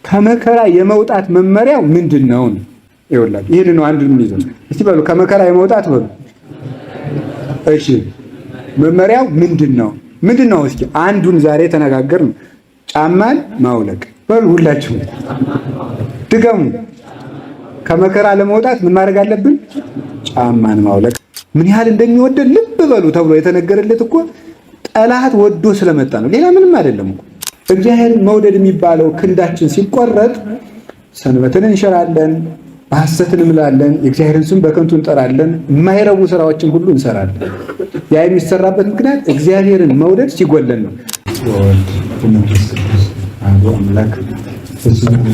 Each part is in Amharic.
ከመከራ የመውጣት መመሪያው ምንድነው? ይኸውላችሁ ይሄን ነው አንዱን የሚይዘው። እስቲ በሉ ከመከራ የመውጣት በሉ። እሺ መመሪያው ምንድነው? ምንድነው? እስኪ አንዱን ዛሬ ተነጋገርን። ጫማን ማውለቅ በሉ። ሁላችሁ ድገሙ። ከመከራ ለመውጣት ምን ማድረግ አለብን? ጫማን ማውለቅ። ምን ያህል እንደሚወደድ ልብ በሉ ተብሎ የተነገረለት እኮ ጠላት ወዶ ስለመጣ ነው። ሌላ ምንም አይደለም እኮ። እግዚአብሔርን መውደድ የሚባለው ክንዳችን ሲቆረጥ ሰንበትን እንሸራለን፣ በሐሰትን እንምላለን፣ የእግዚአብሔርን ስም በከንቱ እንጠራለን፣ የማይረቡ ስራዎችን ሁሉ እንሰራለን። ያ የሚሰራበት ምክንያት እግዚአብሔርን መውደድ ሲጎለን ነው። ወልድ ወመንፈስ ቅዱስ አሐዱ አምላክ በስመ አብ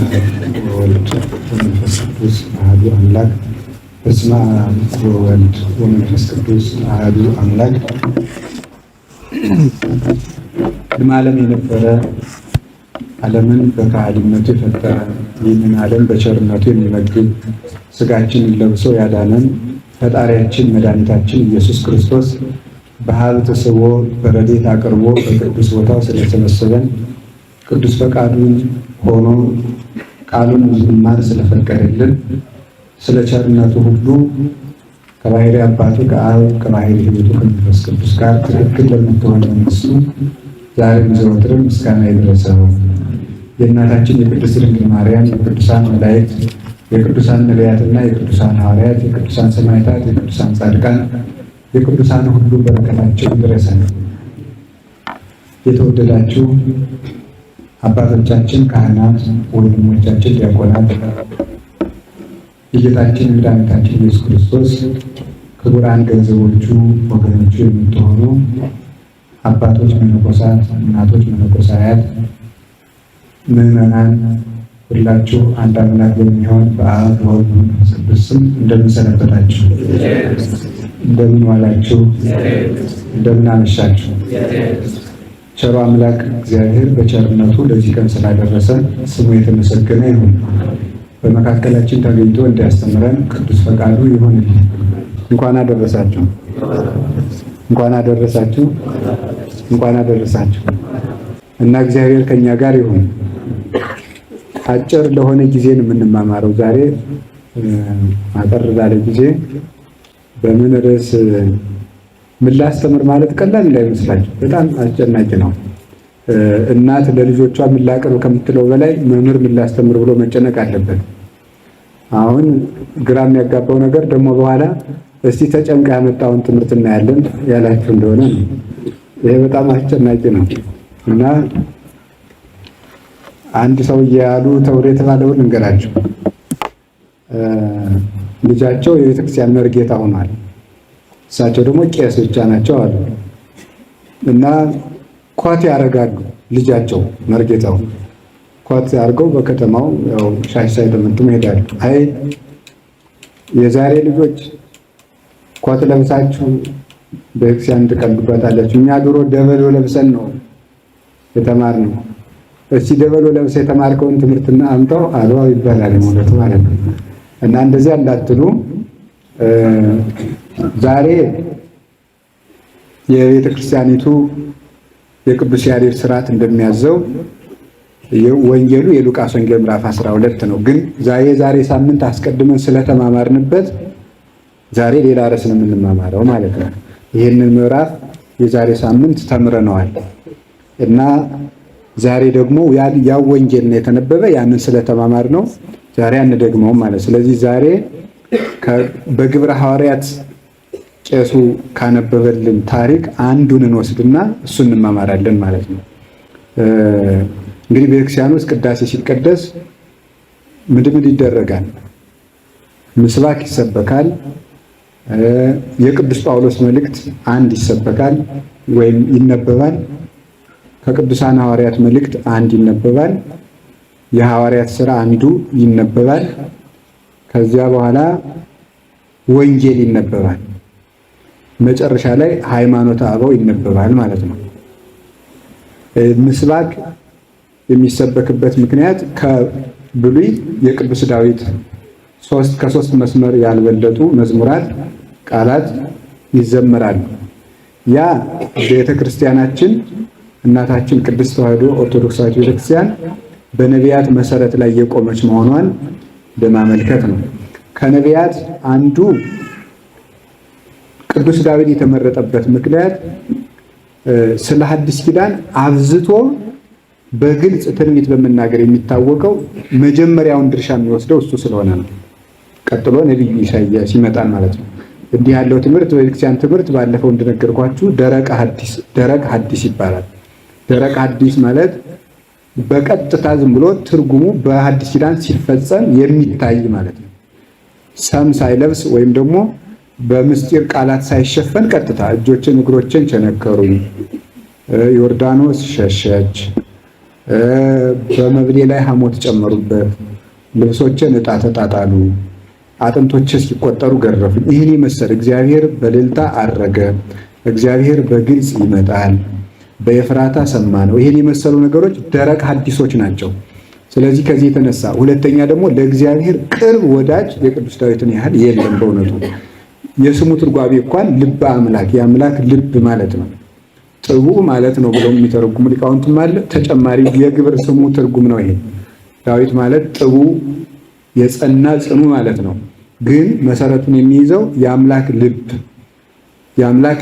ወወልድ ወመንፈስ ቅዱስ አሐዱ አምላክ በስመ አብ ወወልድ ወመንፈስ ቅዱስ አሐዱ አምላክ። ቅድመ ዓለም የነበረ ዓለምን በከሃሊነቱ የፈጠረ ይህንን ዓለም በቸርነቱ የሚመግብ ስጋችንን ለብሶ ያዳነን ፈጣሪያችን መድኃኒታችን ኢየሱስ ክርስቶስ በሀብት ስቦ በረድኤት አቅርቦ በቅዱስ ቦታው ስለሰበሰበን ቅዱስ ፈቃዱን ሆኖ ቃሉን እንድንማር ስለፈቀደልን ስለ ቸርነቱ ሁሉ ከባሕርይ አባቱ ከአብ ከባሕርይ ሕይወቱ ከመንፈስ ቅዱስ ጋር ትክክል ለምትሆን መንግሥቱ ዛሬም ዘወትርም ምስጋና ይድረሰው። የእናታችን የቅድስት ድንግል ማርያም የቅዱሳን መላእክት የቅዱሳን ነቢያትና የቅዱሳን ሐዋርያት የቅዱሳን ሰማዕታት የቅዱሳን ጻድቃን የቅዱሳን ሁሉ በረከታቸው ይድረሰን። የተወደዳችሁ አባቶቻችን ካህናት፣ ወንድሞቻችን ዲያቆናት፣ የጌታችን መድኃኒታችን ኢየሱስ ክርስቶስ ክቡራን ገንዘቦቹ ወገኖቹ የምትሆኑ አባቶች መነኮሳት፣ እናቶች መነኮሳያት፣ ምዕመናን ሁላችሁ አንድ አምላክ በሚሆን በአብ በወልድ በመንፈስ ቅዱስ ስም እንደምን ሰነበታችሁ? እንደምን ዋላችሁ? እንደምን አመሻችሁ? ቸሩ አምላክ እግዚአብሔር በቸርነቱ ለዚህ ቀን ስላደረሰን ስሙ የተመሰገነ ይሁን። በመካከላችን ተገኝቶ እንዲያስተምረን ቅዱስ ፈቃዱ ይሁንልን። እንኳን አደረሳችሁ፣ እንኳን አደረሳችሁ፣ እንኳን አደረሳችሁ እና እግዚአብሔር ከኛ ጋር ይሁን። አጭር ለሆነ ጊዜ ነው የምንማማረው ዛሬ። አጠር ላለ ጊዜ በምን ርዕስ ምን ላስተምር ማለት ቀላል እንዳይመስላችሁ በጣም አስጨናቂ ነው። እናት ለልጆቿ ምን ላቅርብ ከምትለው በላይ መምህር ምን ላስተምር ብሎ መጨነቅ አለበት። አሁን ግራ የሚያጋባው ነገር ደግሞ በኋላ እስቲ ተጨንቃ ያመጣውን ትምህርት እናያለን ያላችሁ እንደሆነ ነው። ይሄ በጣም አስጨናቂ ነው እና አንድ ሰውዬ ያሉ ተብሎ የተባለውን እንገራችሁ። ልጃቸው የቤተክርስቲያን መርጌታ ሆኗል። እሳቸው ደግሞ ቄስ ብቻ ናቸው አሉ እና ኮት ያደርጋሉ። ልጃቸው መርጌታው ኮት አድርገው በከተማው ያው ሻሽ ሳይጠመጥሙ ይሄዳሉ። አይ የዛሬ ልጆች ኮት ለብሳችሁ በቤተክርስቲያን ትቀልዱባታላችሁ። እኛ ድሮ ደበሎ ለብሰን ነው የተማርነው። እስቲ ደበሎ ለብሰ የተማርከውን ትምህርትና አምጣው አድዋው ይባላል ማለት ነው። እና እንደዚያ እንዳትሉ ዛሬ የቤተ ክርስቲያኒቱ የቅዱስ ያሬድ ስርዓት እንደሚያዘው ወንጌሉ የሉቃስ ወንጌል ምዕራፍ 12 ነው። ግን ዛሬ ሳምንት አስቀድመን ስለተማማርንበት ዛሬ ሌላ ርዕስ ነው የምንማማረው ማለት ነው። ይህንን ምዕራፍ የዛሬ ሳምንት ተምረነዋል እና ዛሬ ደግሞ ያው ወንጌል ነው የተነበበ። ያንን ስለተማማር ነው ዛሬ አንደግመውም ማለት። ስለዚህ ዛሬ በግብረ ሐዋርያት ቄሱ ካነበበልን ታሪክ አንዱን እንወስድና እሱን እንማማራለን ማለት ነው። እንግዲህ ቤተክርስቲያን ውስጥ ቅዳሴ ሲቀደስ ምን ይደረጋል? ምስባክ ይሰበካል። የቅዱስ ጳውሎስ መልእክት አንድ ይሰበካል ወይም ይነበባል። ከቅዱሳን ሐዋርያት መልእክት አንድ ይነበባል። የሐዋርያት ሥራ አንዱ ይነበባል። ከዚያ በኋላ ወንጌል ይነበባል። መጨረሻ ላይ ሃይማኖተ አበው ይነበባል ማለት ነው። ምስባክ የሚሰበክበት ምክንያት ከብሉይ የቅዱስ ዳዊት ከሶስት መስመር ያልበለጡ መዝሙራት ቃላት ይዘመራሉ። ያ ቤተክርስቲያናችን እናታችን ቅድስት ተዋሕዶ ኦርቶዶክሳዊት ቤተክርስቲያን በነቢያት መሰረት ላይ የቆመች መሆኗን ለማመልከት ነው። ከነቢያት አንዱ ቅዱስ ዳዊት የተመረጠበት ምክንያት ስለ ሐዲስ ኪዳን አብዝቶ በግልጽ ትንቢት በመናገር የሚታወቀው መጀመሪያውን ድርሻ የሚወስደው እሱ ስለሆነ ነው። ቀጥሎ ነቢዩ ኢሳይያስ ይመጣል ማለት ነው። እንዲህ ያለው ትምህርት በቤተክርስቲያን ትምህርት ባለፈው እንደነገርኳችሁ ደረቅ ሐዲስ ይባላል። ደረቅ ሐዲስ ማለት በቀጥታ ዝም ብሎ ትርጉሙ በሐዲስ ኪዳን ሲፈጸም የሚታይ ማለት ነው። ሰም ሳይለብስ ወይም ደግሞ በምስጢር ቃላት ሳይሸፈን ቀጥታ እጆችን እግሮችን ቸነከሩኝ፣ ዮርዳኖስ ሸሸች፣ በመብሌ ላይ ሐሞት ጨመሩበት፣ ልብሶችን ዕጣ ተጣጣሉ፣ አጥንቶች ሲቆጠሩ ገረፉኝ። ይህን መሰል እግዚአብሔር በእልልታ አረገ፣ እግዚአብሔር በግልጽ ይመጣል፣ በኤፍራታ ሰማነው። ይህን የመሰሉ ነገሮች ደረቅ ሐዲሶች ናቸው። ስለዚህ ከዚህ የተነሳ ሁለተኛ ደግሞ ለእግዚአብሔር ቅርብ ወዳጅ የቅዱስ ዳዊትን ያህል የለም። በእውነቱ የስሙ ትርጓሜ እንኳን ልበ አምላክ የአምላክ ልብ ማለት ነው፣ ጥቡዕ ማለት ነው ብለው የሚተረጉሙ ሊቃውንትም አለ። ተጨማሪ የግብር ስሙ ትርጉም ነው ይሄ። ዳዊት ማለት ጥቡዕ የጸና ጽኑ ማለት ነው። ግን መሰረቱን የሚይዘው የአምላክ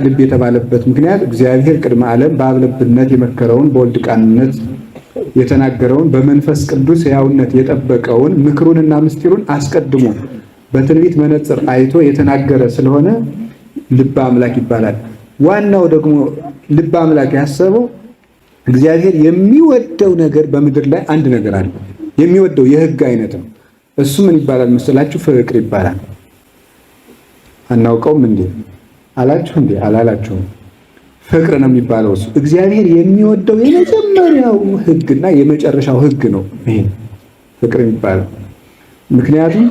ልብ የተባለበት ምክንያት እግዚአብሔር ቅድመ ዓለም በአብ ልብነት የመከረውን በወልድ ቃልነት የተናገረውን በመንፈስ ቅዱስ ሕያውነት የጠበቀውን ምክሩንና ምስጢሩን አስቀድሞ በትንቢት መነጽር አይቶ የተናገረ ስለሆነ ልበ አምላክ ይባላል። ዋናው ደግሞ ልበ አምላክ ያሰበው እግዚአብሔር የሚወደው ነገር በምድር ላይ አንድ ነገር አለ። የሚወደው የሕግ አይነት ነው። እሱ ምን ይባላል መሰላችሁ? ፍቅር ይባላል። አናውቀውም እንዴ አላችሁ እንዴ አላላችሁም? ፍቅር ነው የሚባለው። እሱ እግዚአብሔር የሚወደው የመጀመሪያው ሕግና የመጨረሻው ሕግ ነው ይሄ ፍቅር የሚባለው። ምክንያቱም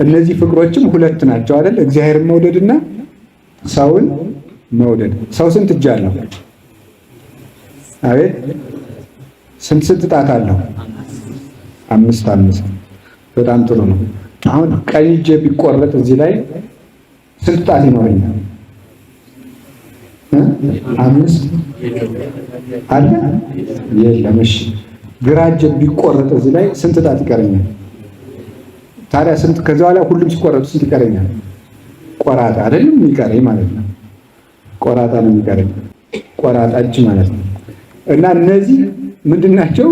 እነዚህ ፍቅሮችም ሁለት ናቸው አይደል? እግዚአብሔርን መውደድና ሰውን መውደድ። ሰው ስንት እጅ አለው? አቤት ስንት ጣት አለው? አምስት። በጣም ጥሩ ነው። አሁን ቀኝ እጄ ቢቆረጥ እዚህ ላይ ስንት ጣት ይኖረኛል? አምስት አለ? የለም። እሺ ግራ እጄ ቢቆረጥ እዚህ ላይ ስንት ጣት ይቀረኛል? ታዲያ ስንት? ከዛ በኋላ ሁሉም ሲቆረጡ ስንት ይቀረኛል? ቆራጣ አይደለም የሚቀረኝ ማለት ነው። ቆራጣ ነው የሚቀረኝ፣ ቆራጣ እጅ ማለት ነው። እና እነዚህ ምንድን ናቸው?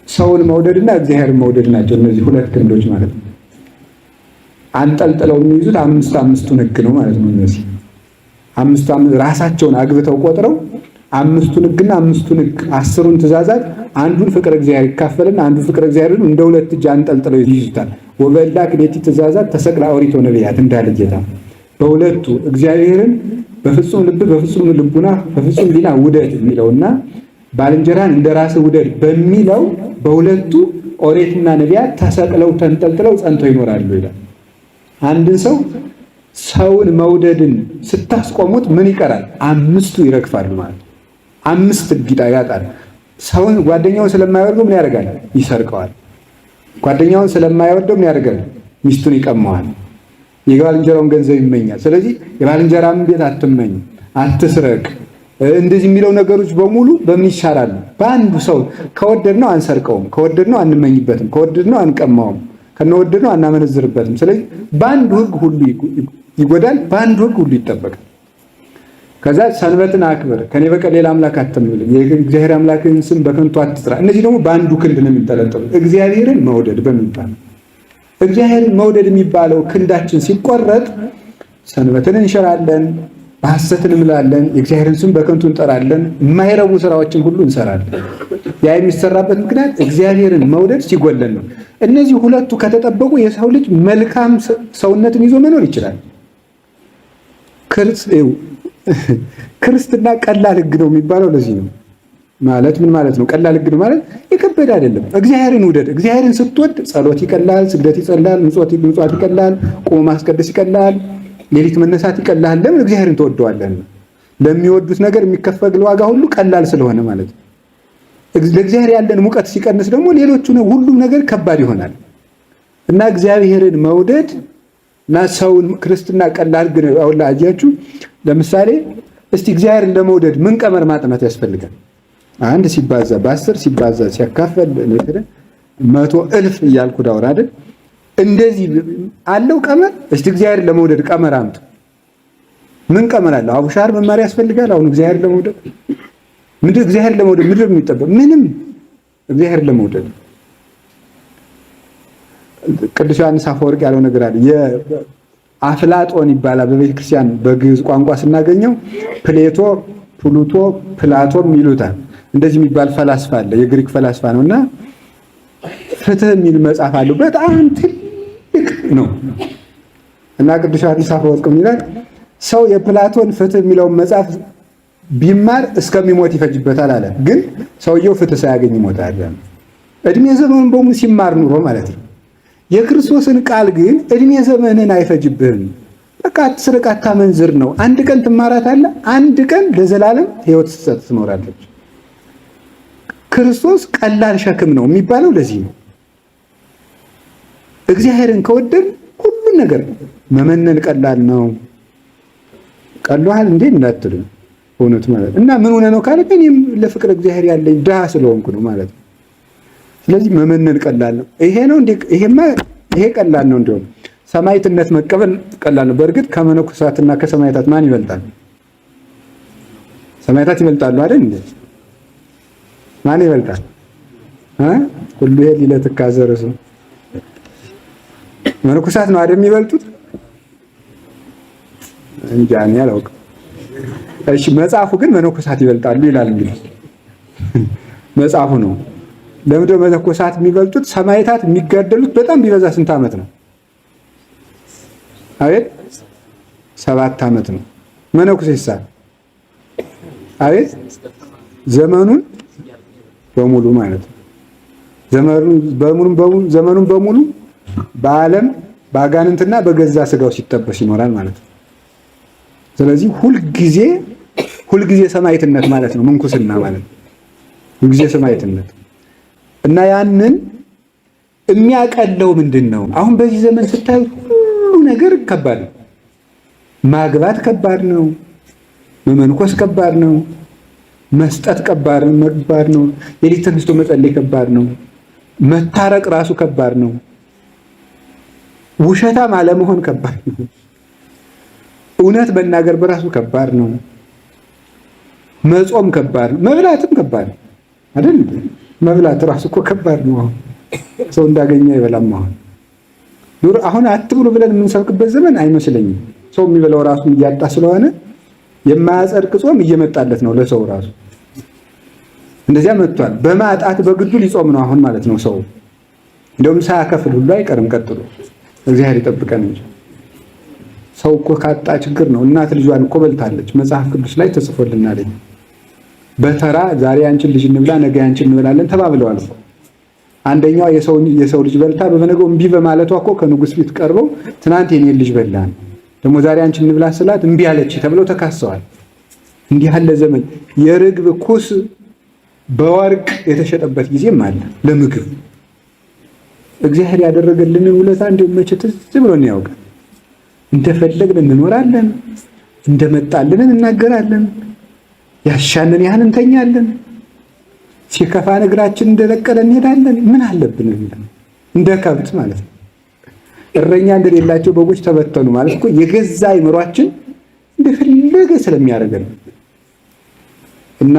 ሰውን መውደድና እግዚአብሔርን መውደድ ናቸው። እነዚህ ሁለት ክንዶች ማለት ነው። አንጠልጥለው የሚይዙት አምስቱን ሕግ ነው ማለት ነው። እነዚህ አምስቱ ራሳቸውን አግብተው ቆጥረው አምስቱን ሕግና አምስቱን ሕግ 10ን ትእዛዛት አንዱን ፍቅረ እግዚአብሔር ይካፈልና አንዱን ፍቅረ እግዚአብሔር እንደ ሁለት እጅ አንጠልጥለው ይይዙታል። ወበላ ክሌቲ ትእዛዛት ተሰቅላ ኦሪት ወነቢያት እንዳለ ጌታ በሁለቱ እግዚአብሔርን በፍጹም ልብ በፍጹም ልቡና በፍጹም ሊና ውደድ የሚለውና ባልንጀራን እንደራስ ውደድ በሚለው በሁለቱ ኦሪትና ነቢያት ተሰቅለው ተንጠልጥለው ጸንተው ይኖራሉ ይላል። አንድን ሰውን መውደድን ስታስቆሙት ምን ይቀራል? አምስቱ ይረግፋሉ ማለት ነው። 5 ግጣ ያጣል። ሰውን ጓደኛውን ስለማይወደው ምን ያደርጋል? ይሰርቀዋል። ጓደኛውን ስለማይወደው ምን ያደርጋል? ሚስቱን ይቀማዋል። የባልንጀራውን ገንዘብ ይመኛል። ስለዚህ የባልንጀራን ቤት አትመኝ፣ አትስረቅ፣ እንደዚህ የሚለው ነገሮች በሙሉ በምን ይሻላሉ? በአንዱ ሰው ከወደድነው አንሰርቀውም፣ ከወደድነው አንመኝበትም፣ ከወደድነው አንቀማውም፣ ከነወደድነው አናመነዝርበትም። ስለዚህ በአንዱ ሕግ ሁሉ ይጎዳል፣ በአንዱ ሕግ ሁሉ ይጠበቃል። ከዛ ሰንበትን አክብር፣ ከኔ በቀር ሌላ አምላክ አትምል፣ የእግዚአብሔር አምላክን ስም በከንቱ አትጥራ። እነዚህ ደግሞ በአንዱ ክንድ ነው የሚንጠለጠሉ። እግዚአብሔርን መውደድ በሚባል እግዚአብሔርን መውደድ የሚባለው ክንዳችን ሲቆረጥ ሰንበትን እንሽራለን፣ በሐሰት እንምላለን፣ የእግዚአብሔርን ስም በከንቱ እንጠራለን፣ የማይረቡ ስራዎችን ሁሉ እንሰራለን። ያ የሚሰራበት ምክንያት እግዚአብሔርን መውደድ ሲጎለን ነው። እነዚህ ሁለቱ ከተጠበቁ የሰው ልጅ መልካም ሰውነትን ይዞ መኖር ይችላል። ክርስትና ቀላል ሕግ ነው የሚባለው ለዚህ ነው። ማለት ምን ማለት ነው? ቀላል ሕግ ነው ማለት የከበደ አይደለም። እግዚአብሔርን ውደድ። እግዚአብሔርን ስትወድ ጸሎት ይቀላል፣ ስግደት ይጸላል፣ ምጽዋት ይቀላል፣ ቆሞ ማስቀደስ ይቀላል፣ ሌሊት መነሳት ይቀላል። ለምን? እግዚአብሔርን ትወደዋለህ። ለሚወዱት ነገር የሚከፈል ዋጋ ሁሉ ቀላል ስለሆነ ማለት ነው። ለእግዚአብሔር ያለን ሙቀት ሲቀንስ ደግሞ ሌሎቹ ሁሉም ነገር ከባድ ይሆናል። እና እግዚአብሔርን መውደድ እና ሰውን ክርስትና ቀላል ግን አውላ አያችሁ። ለምሳሌ እስቲ እግዚአብሔርን ለመውደድ ምን ቀመር ማጥናት ያስፈልጋል? 1 ሲባዛ በ10 ሲባዛ ሲያካፈል 100,000 እያልኩ ዳውራ አይደል? እንደዚህ አለው ቀመር። እስቲ እግዚአብሔር ለመውደድ ቀመር አምጡ። ምን ቀመር አለው? አቡሻር መማር ያስፈልጋል። አሁን እግዚአብሔር ለመውደድ እግዚአብሔር ለመውደድ ምንድን ነው የሚጠበቅ? ምንም። እግዚአብሔር ለመውደድ ቅዱስ ዮሐንስ አፈወርቅ ያለው ነገር አለ። የአፍላጦን ይባላል በቤተ ክርስቲያን በግዕዝ ቋንቋ ስናገኘው ፕሌቶ፣ ፕሉቶ፣ ፕላቶም ይሉታል። እንደዚህ የሚባል ፈላስፋ አለ። የግሪክ ፈላስፋ ነውና ፍትህ የሚል መጽሐፍ አለው። በጣም ትልቅ ነው እና ቅዱስ ዮሐንስ አፈወርቅ ይላል ሰው የፕላቶን ፍትህ የሚለውን መጽሐፍ ቢማር እስከሚሞት ይፈጅበታል አለ። ግን ሰውየው ፍትህ ሳያገኝ ይሞታል። እድሜ ዘመኑን በሙሉ ሲማር ኑሮ ማለት ነው። የክርስቶስን ቃል ግን እድሜ ዘመንን አይፈጅብህም። በቃ አትስረቅ፣ አታመንዝር ነው። አንድ ቀን ትማራታለህ፣ አንድ ቀን ለዘላለም ሕይወት ትኖራለች። ክርስቶስ ቀላል ሸክም ነው የሚባለው ለዚህ ነው። እግዚአብሔርን ከወደድ ሁሉን ነገር መመነን ቀላል ነው። ቀሏል እንዴ እንዳትሉ እውነት ማለት እና ምን ሆነ ነው ካለ እኔም ለፍቅር እግዚአብሔር ያለኝ ድሃ ስለሆንኩ ነው ማለት ነው። ስለዚህ መመነን ቀላል ነው። ይሄ ነው እንዴ? ይሄ ቀላል ነው። እንደውም ሰማዕትነት መቀበል ቀላል ነው። በእርግጥ ከመነኮሳትና ከሰማዕታት ማን ይበልጣል? ሰማዕታት ይበልጣሉ አይደል እንዴ? ማን ይበልጣል? ሁሉ ይሄ ሊለተካዘረሱ መነኮሳት ነው አይደል የሚበልጡት? እንጃ እኔ አላውቅም። እሺ መጽሐፉ ግን መነኮሳት ይበልጣሉ ይላል። እንግዲህ መጽሐፉ ነው። ለምንድነው መነኮሳት የሚበልጡት? ሰማዕታት የሚጋደሉት በጣም ቢበዛ ስንት ዓመት ነው? አቤት 7 ዓመት ነው። መነኩሴሳ አቤት ዘመኑን በሙሉ ማለት ነው። ዘመኑን በሙሉ በዓለም በአጋንንትና በገዛ ስጋው ሲጠበስ ይኖራል ማለት ነው። ስለዚህ ሁልጊዜ ሰማዕትነት ማለት ነው ምንኩስና ማለት ነው። ሁልጊዜ ሰማዕትነት እና ያንን የሚያቀለው ምንድን ነው? አሁን በዚህ ዘመን ስታዩት ሁሉ ነገር ከባድ ነው። ማግባት ከባድ ነው። መመንኮስ ከባድ ነው። መስጠት ከባድ ነው። የሌሊት ተነስቶ መጸለይ ከባድ ነው። መታረቅ ራሱ ከባድ ነው። ውሸታም አለመሆን ከባድ ነው። እውነት መናገር በራሱ ከባድ ነው። መጾም ከባድ ነው። መብላትም ከባድ ነው አይደል? መብላት ራሱ እኮ ከባድ ነው። አሁን ሰው እንዳገኘ አይበላም። አሁን አትብሉ ብለን የምንሰብክበት ዘመን አይመስለኝም። ሰው የሚበላው ራሱ እያጣ ስለሆነ የማያጸድቅ ጾም እየመጣለት ነው ለሰው ራሱ እንደዚያ መጥቷል። በማጣት በግዱ ሊጾም ነው አሁን ማለት ነው ሰው። እንደውም ሳያከፍል ሁሉ አይቀርም ቀጥሎ። እግዚአብሔር ይጠብቀን እንጂ ሰው እኮ ካጣ ችግር ነው። እናት ልጇን እኮ በልታለች። መጽሐፍ ቅዱስ ላይ ተጽፎልናል። በተራ ዛሬ አንቺን ልጅ እንብላ ነገ አንቺን እንበላለን ተባብለዋል። አንደኛው የሰው ልጅ በልታ በመነገው እምቢ በማለቷ እኮ ከንጉስ ፊት ቀርበው ትናንት የኔን ልጅ በላን ደግሞ ዛሬ አንቺን እንብላ ስላት እምቢ አለች ተብለው ተካሰዋል። እንዲህ ያለ ዘመን የርግብ ኩስ በወርቅ የተሸጠበት ጊዜም አለ ለምግብ። እግዚአብሔር ያደረገልንን ውለታ እንደው መቼ ትዝ ብሎን ያውቃል። እንደፈለግን እንኖራለን፣ እንደመጣልን እናገራለን፣ ያሻንን ያህል እንተኛለን፣ ሲከፋን እግራችን እንደለቀለ እንሄዳለን። ምን አለብን? እንደ ከብት ማለት ነው። እረኛ እንደሌላቸው በጎች ተበተኑ ማለት እኮ የገዛ አይምሯችን እንደፈለገ ስለሚያደርገን እና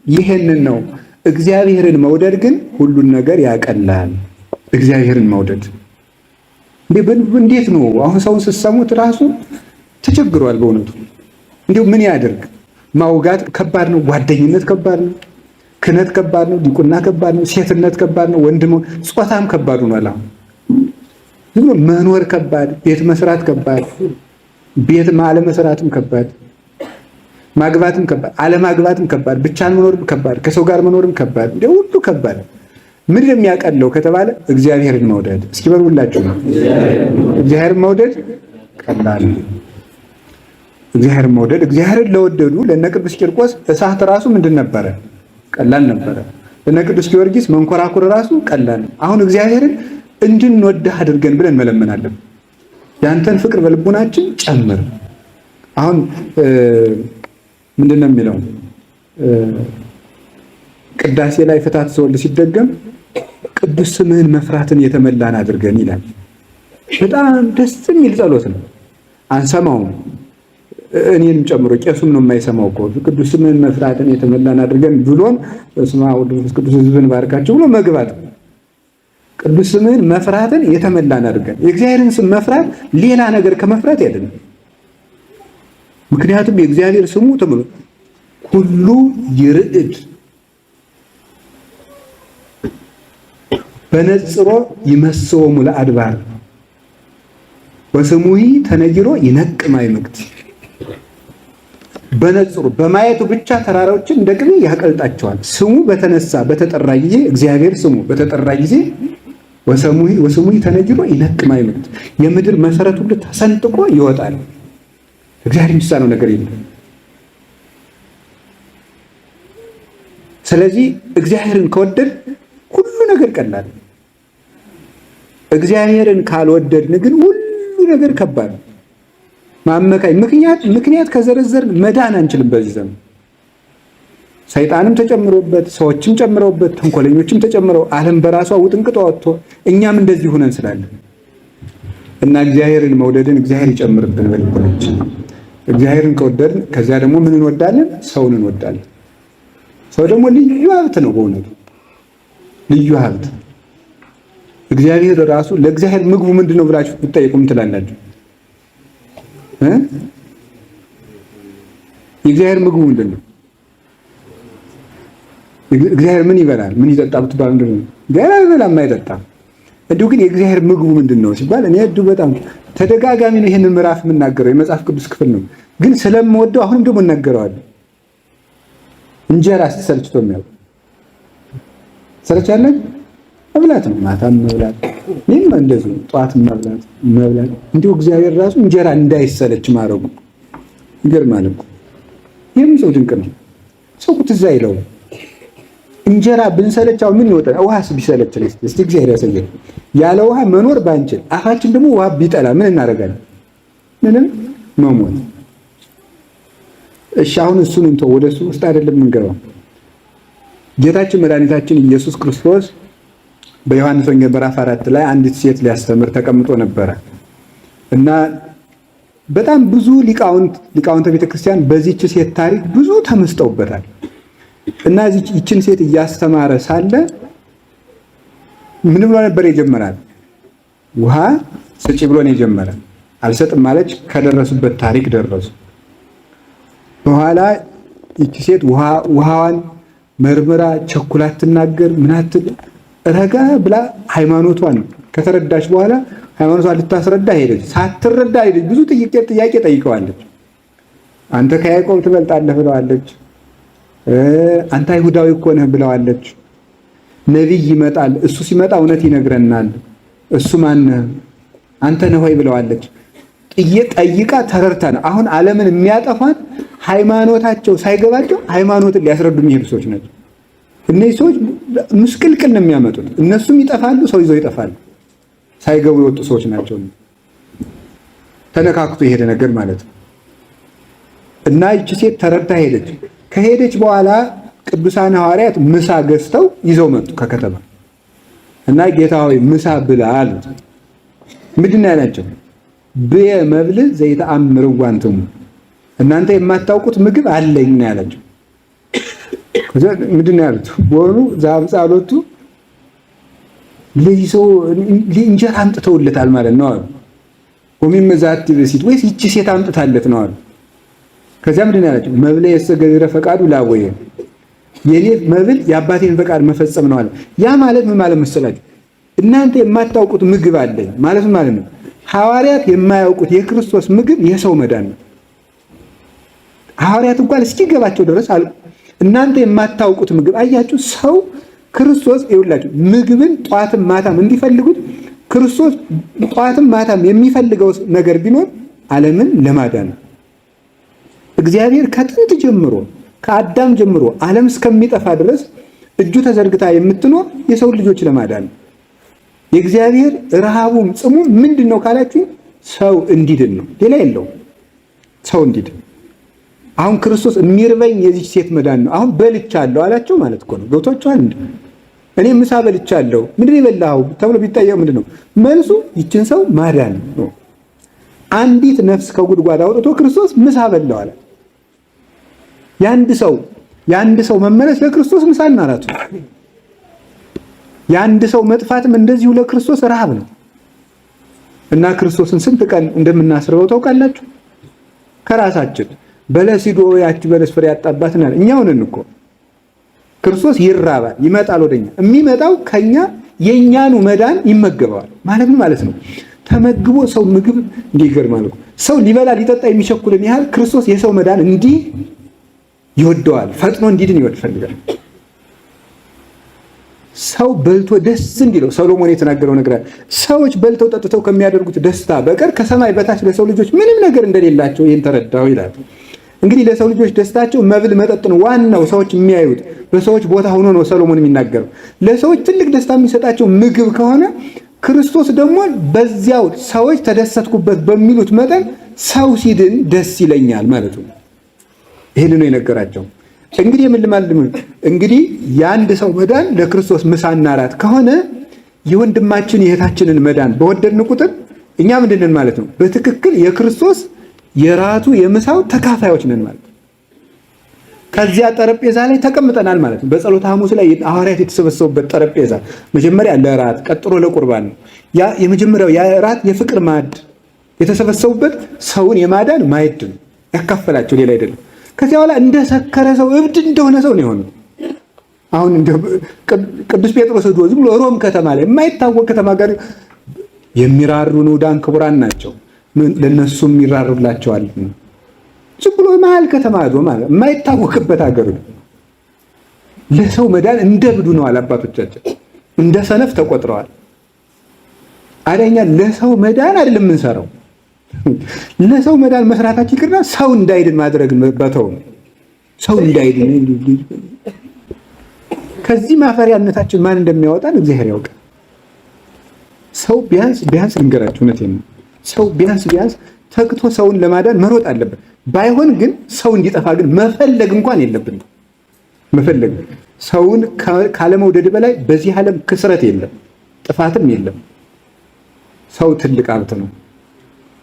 ይሄንን ነው። እግዚአብሔርን መውደድ ግን ሁሉን ነገር ያቀላል። እግዚአብሔርን መውደድ እንዴት ነው? አሁን ሰውን ስትሰሙት ራሱ ተቸግሯል በእውነቱ። እንዲሁ ምን ያደርግ? ማውጋት ከባድ ነው። ጓደኝነት ከባድ ነው። ክህነት ከባድ ነው። ዲቁና ከባድ ነው። ሴትነት ከባድ ነው። ወንድም ጾታም ከባድ ሆኗል። አሁን መኖር ከባድ፣ ቤት መስራት ከባድ፣ ቤት አለመስራትም ከባድ፣ ማግባትም ከባድ፣ አለማግባትም ከባድ፣ ብቻን መኖርም ከባድ፣ ከሰው ጋር መኖርም ከባድ፣ እንደ ሁሉ ከባድ። ምን የሚያቀለው ከተባለ እግዚአብሔርን መውደድ። እስኪ በሉላችሁ ነው እግዚአብሔርን መውደድ ቀላል ነው። እግዚአብሔርን መውደድ እግዚአብሔርን ለወደዱ ለነ ቅዱስ ቂርቆስ እሳት ራሱ ምንድን ነበረ? ቀላል ነበረ። ለነ ቅዱስ ጊዮርጊስ መንኮራኩር ራሱ ቀላል ነው። አሁን እግዚአብሔርን እንድንወድህ አድርገን ብለን መለመን አለብን። ያንተን ፍቅር በልቡናችን ጨምር። አሁን ምንድን ነው የሚለው? ቅዳሴ ላይ ፍትሐት ዘወልድ ሲደገም ቅዱስ ስምህን መፍራትን የተመላን አድርገን ይላል። በጣም ደስ የሚል ጸሎት ነው። አንሰማውም፣ እኔንም ጨምሮ ቄሱም ነው የማይሰማው እኮ። ቅዱስ ስምህን መፍራትን የተመላን አድርገን ብሎን በስመ አብ ወወልድ ወመንፈስ ቅዱስ ሕዝብን ባርካቸው ብሎ መግባት። ቅዱስ ስምህን መፍራትን የተመላን አድርገን። የእግዚአብሔርን ስም መፍራት ሌላ ነገር ከመፍራት አይደለም። ምክንያቱም የእግዚአብሔር ስሙ ተብሎ ሁሉ ይርዕድ በነጽሮ ይመስወሙ ለአድባር ወስሙሂ ተነግሮ ይነቅም አይመክት። በነጽሩ በማየቱ ብቻ ተራራዎችን እንደ ቅቤ ያቀልጣቸዋል። ስሙ በተነሳ በተጠራ ጊዜ እግዚአብሔር ስሙ በተጠራ ጊዜ ወስሙሂ ተነግሮ ይነቅም አይመክት። የምድር መሰረት ሁሉ ተሰንጥቆ ይወጣል። እግዚአብሔር የሚሳነው ነገር የለም። ስለዚህ እግዚአብሔርን ከወደድ ሁሉ ነገር ቀላል። እግዚአብሔርን ካልወደድን ግን ሁሉ ነገር ከባድ ነው። ማመካኝ ምክንያት ከዘረዘርን መዳን አንችልም። በዚህ ዘመን ሰይጣንም ተጨምሮበት፣ ሰዎችም ጨምረውበት፣ ተንኮለኞችም ተጨምረው ዓለም በራሷ ውጥንቅጧ ወጥቶ እኛም እንደዚህ ሆነን ስላለን እና እግዚአብሔርን መውደድን እግዚአብሔር ይጨምርብን በልቦናችን። እግዚአብሔርን ከወደድን ከዚያ ደግሞ ምን እንወዳለን? ሰውን እንወዳለን። ሰው ደግሞ ልዩ ሀብት ነው። በእውነቱ ልዩ ሀብት። እግዚአብሔር ራሱ ለእግዚአብሔር ምግቡ ምንድን ነው ብላችሁ ብትጠይቁም ትላላችሁ? የእግዚአብሔር ምግቡ ምንድን ነው? እግዚአብሔር ምን ይበላል ምን ይጠጣ ብትባል ምንድን ነው? ገና አይበላም አይጠጣም። እንዲሁ ግን የእግዚአብሔር ምግቡ ምንድን ነው ሲባል እኔ በጣም ተደጋጋሚ ነው ይሄንን ምዕራፍ የምናገረው፣ የመጽሐፍ ቅዱስ ክፍል ነው። ግን ስለምወደው አሁንም ደግሞ እናገረዋለሁ። እንጀራ ስትሰልችቶ የሚያውቅ ሰለቻለን መብላት ነው። ማታም መብላት፣ እኔም እንደዚሁ ጠዋት መብላት። እንዲሁ እግዚአብሔር ራሱ እንጀራ እንዳይሰለች ማድረጉ ይገርማል እኮ። ይህም ሰው ድንቅ ነው። ሰው ትዝ አይለውም። እንጀራ ብንሰለቻው ምን ይወጣል? ውሃስ ቢሰለችን እስቲ እግዚአብሔር ያሳየን። ያለ ውሃ መኖር ባንችል፣ አፋችን ደግሞ ውሃ ቢጠላ ምን እናደርጋለን? ምንም መሞት። እሺ አሁን እሱን እንተው፣ ወደ እሱ ውስጥ አይደለም የምንገባው። ጌታችን መድኃኒታችን ኢየሱስ ክርስቶስ በዮሐንስ ወንጌል ምዕራፍ 4 ላይ አንዲት ሴት ሊያስተምር ተቀምጦ ነበረ እና በጣም ብዙ ሊቃውንተ ቤተክርስቲያን በዚህች ሴት ታሪክ ብዙ ተመስጠውበታል። እና ይችን ሴት እያስተማረ ሳለ ምን ብሎ ነበር የጀመራል? ውሃ ስጪ ብሎ ነው የጀመረ። አልሰጥም ማለች። ከደረሱበት ታሪክ ደረሱ። በኋላ ይቺ ሴት ውሃዋን መርምራ ቸኩላ ትናገር ምናትል ረጋ ብላ ሃይማኖቷን ከተረዳች በኋላ ሃይማኖቷን ልታስረዳ ሄደች። ሳትረዳ ሄደች። ብዙ ጥያቄ ጠይቀዋለች። አንተ ከያዕቆብ ትበልጣለህ ብለዋለች። አንተ አይሁዳዊ እኮ ነህ ብለዋለች። ነቢይ ይመጣል፣ እሱ ሲመጣ እውነት ይነግረናል። እሱ ማን ነህ? አንተ ነህ ወይ ብለዋለች። ጠይቃ ተረድታ ነው። አሁን ዓለምን የሚያጠፋን ሃይማኖታቸው ሳይገባቸው ሃይማኖትን ሊያስረዱ የሚሄዱ ሰዎች ናቸው። እነዚህ ሰዎች ምስቅልቅል ነው የሚያመጡት። እነሱም ይጠፋሉ፣ ሰው ይዘው ይጠፋሉ። ሳይገቡ የወጡ ሰዎች ናቸው። ተነካክቶ የሄደ ነገር ማለት ነው። እና ይቺ ሴት ተረድታ ሄደች። ከሄደች በኋላ ቅዱሳን ሐዋርያት ምሳ ገዝተው ይዘው መጡ ከከተማ እና ጌታ ሆይ ምሳ ብላ አሉት። ምንድን ነው ያላቸው? ብየ መብል ዘይተአምር ዋንትሙ፣ እናንተ የማታውቁት ምግብ አለኝ ነው ያላቸው። ምንድን ነው ያሉት? ቦሩ ዛብጻሎቱ ለይሶ እንጀራ አምጥተውለታል ማለት ነው አሉ። ወሚም ዛቲ በሲት ወይስ ይቺ ሴት አምጥታለት ነው አሉ። ከዚያ ምንድን ነው ያላቸው? መብል የሰገረ ፈቃዱ ላወየ፣ የኔ መብል የአባቴን ፈቃድ መፈጸም ነው አለ። ያ ማለት ምን ማለት መሰላችሁ? እናንተ የማታውቁት ምግብ አለኝ ማለት ምን ማለት ነው? ሐዋርያት የማያውቁት የክርስቶስ ምግብ የሰው መዳን ነው። ሐዋርያት እንኳን እስኪገባቸው ድረስ አሉ እናንተ የማታውቁት ምግብ። አያችሁ፣ ሰው ክርስቶስ ይውላችሁ ምግብን ጧትም ማታም እንዲፈልጉት ክርስቶስ ጧትም ማታም የሚፈልገው ነገር ቢኖር ዓለምን ለማዳን ነው። እግዚአብሔር ከጥንት ጀምሮ ከአዳም ጀምሮ ዓለም እስከሚጠፋ ድረስ እጁ ተዘርግታ የምትኖር የሰው ልጆች ለማዳን ነው። የእግዚአብሔር ረሃቡም ጽሙም ምንድን ነው ካላችሁ ሰው እንዲድን ነው። ሌላ የለውም። ሰው እንዲድን አሁን ክርስቶስ የሚርበኝ የዚች ሴት መዳን ነው። አሁን በልቻለሁ አላቸው ማለት እኮ ነው። ገብቷችኋል? እኔ ምሳ በልቻለሁ ምንድን ነው የበላኸው ተብሎ ቢጠየቅ ምንድን ነው መልሱ? ይችን ሰው ማዳን ነው። አንዲት ነፍስ ከጉድጓድ አውጥቶ ክርስቶስ ምሳ በላው አለ። የአንድ ሰው መመለስ ለክርስቶስ ምሳና እራት ነው። የአንድ ሰው መጥፋትም እንደዚሁ ለክርስቶስ ረሃብ ነው። እና ክርስቶስን ስንት ቀን እንደምናስርበው ታውቃላችሁ? ከራሳችን በለስ ሂዶ ያቺ በለስ ፍሬ ያጣባትና እኛው ነን እኮ። ክርስቶስ ይራባል፣ ይመጣል ወደኛ። የሚመጣው ከኛ የኛኑ መዳን ይመገባል ማለት ነው። ተመግቦ ሰው ምግብ እንዲገርማል እኮ ሰው ሊበላ ሊጠጣ የሚቸኩልን ያህል ክርስቶስ የሰው መዳን እንዲህ ይወደዋል። ፈጥኖ እንዲድን ይፈልጋል። ሰው በልቶ ደስ እንዲለው ሰሎሞን የተናገረው ነገር አለ። ሰዎች በልተው ጠጥተው ከሚያደርጉት ደስታ በቀር ከሰማይ በታች ለሰው ልጆች ምንም ነገር እንደሌላቸው ይህን ተረዳው ይላል። እንግዲህ ለሰው ልጆች ደስታቸው መብል መጠጥ ነው ዋናው። ሰዎች የሚያዩት በሰዎች ቦታ ሆኖ ነው ሰሎሞን የሚናገረው። ለሰዎች ትልቅ ደስታ የሚሰጣቸው ምግብ ከሆነ ክርስቶስ ደግሞ በዚያው ሰዎች ተደሰትኩበት በሚሉት መጠን ሰው ሲድን ደስ ይለኛል ማለት ነው። ይሄን ነው የነገራቸው። እንግዲህ እንግዲህ የአንድ ሰው መዳን ለክርስቶስ ምሳና እራት ከሆነ የወንድማችን የእህታችንን መዳን በወደድን ቁጥር እኛ ምንድን ነን ማለት ነው? በትክክል የክርስቶስ የራቱ የምሳው ተካፋዮች ነን ማለት ነው። ከዚያ ጠረጴዛ ላይ ተቀምጠናል ማለት ነው። በጸሎተ ሐሙስ ላይ ሐዋርያት የተሰበሰቡበት ጠረጴዛ መጀመሪያ ለራት ቀጥሎ ለቁርባን ነው። ያ የመጀመሪያው የራት የፍቅር ማዕድ የተሰበሰቡበት ሰውን የማዳን ማዕድ ነው። ያካፈላቸው ሌላ አይደለም። ከዚያ በኋላ እንደ ሰከረ ሰው እብድ እንደሆነ ሰው ነው የሆነው። አሁን ቅዱስ ጴጥሮስ ሄዶ ዝም ብሎ ሮም ከተማ ላይ የማይታወቅ ከተማ ጋር የሚራሩ ንዑዳን ክቡራን ናቸው፣ ለነሱም ይራሩላቸዋል። ዝም ብሎ መሀል ከተማ ሄዶ ማለት የማይታወቅበት ሀገር ነው። ለሰው መዳን እንደ እብዱ ነው አለ አባቶቻችን፣ እንደ ሰነፍ ተቆጥረዋል። አዳኛ ለሰው መዳን አይደለም የምንሰራው። ለሰው መዳን መስራታችን ይቅርና ሰው እንዳይድን ማድረግ በተው ሰው እንዳይድን ከዚህ ማፈሪያነታችን ማን እንደሚያወጣን እግዚአብሔር ያውቃል። ሰው ቢያንስ ልንገራችሁ፣ እውነቴን ነው። ሰው ቢያንስ ተግቶ ሰውን ለማዳን መሮጥ አለበት። ባይሆን ግን ሰው እንዲጠፋ ግን መፈለግ እንኳን የለብንም። መፈለግ ሰውን ካለመውደድ በላይ በዚህ ዓለም ክስረት የለም፣ ጥፋትም የለም። ሰው ትልቅ ሀብት ነው።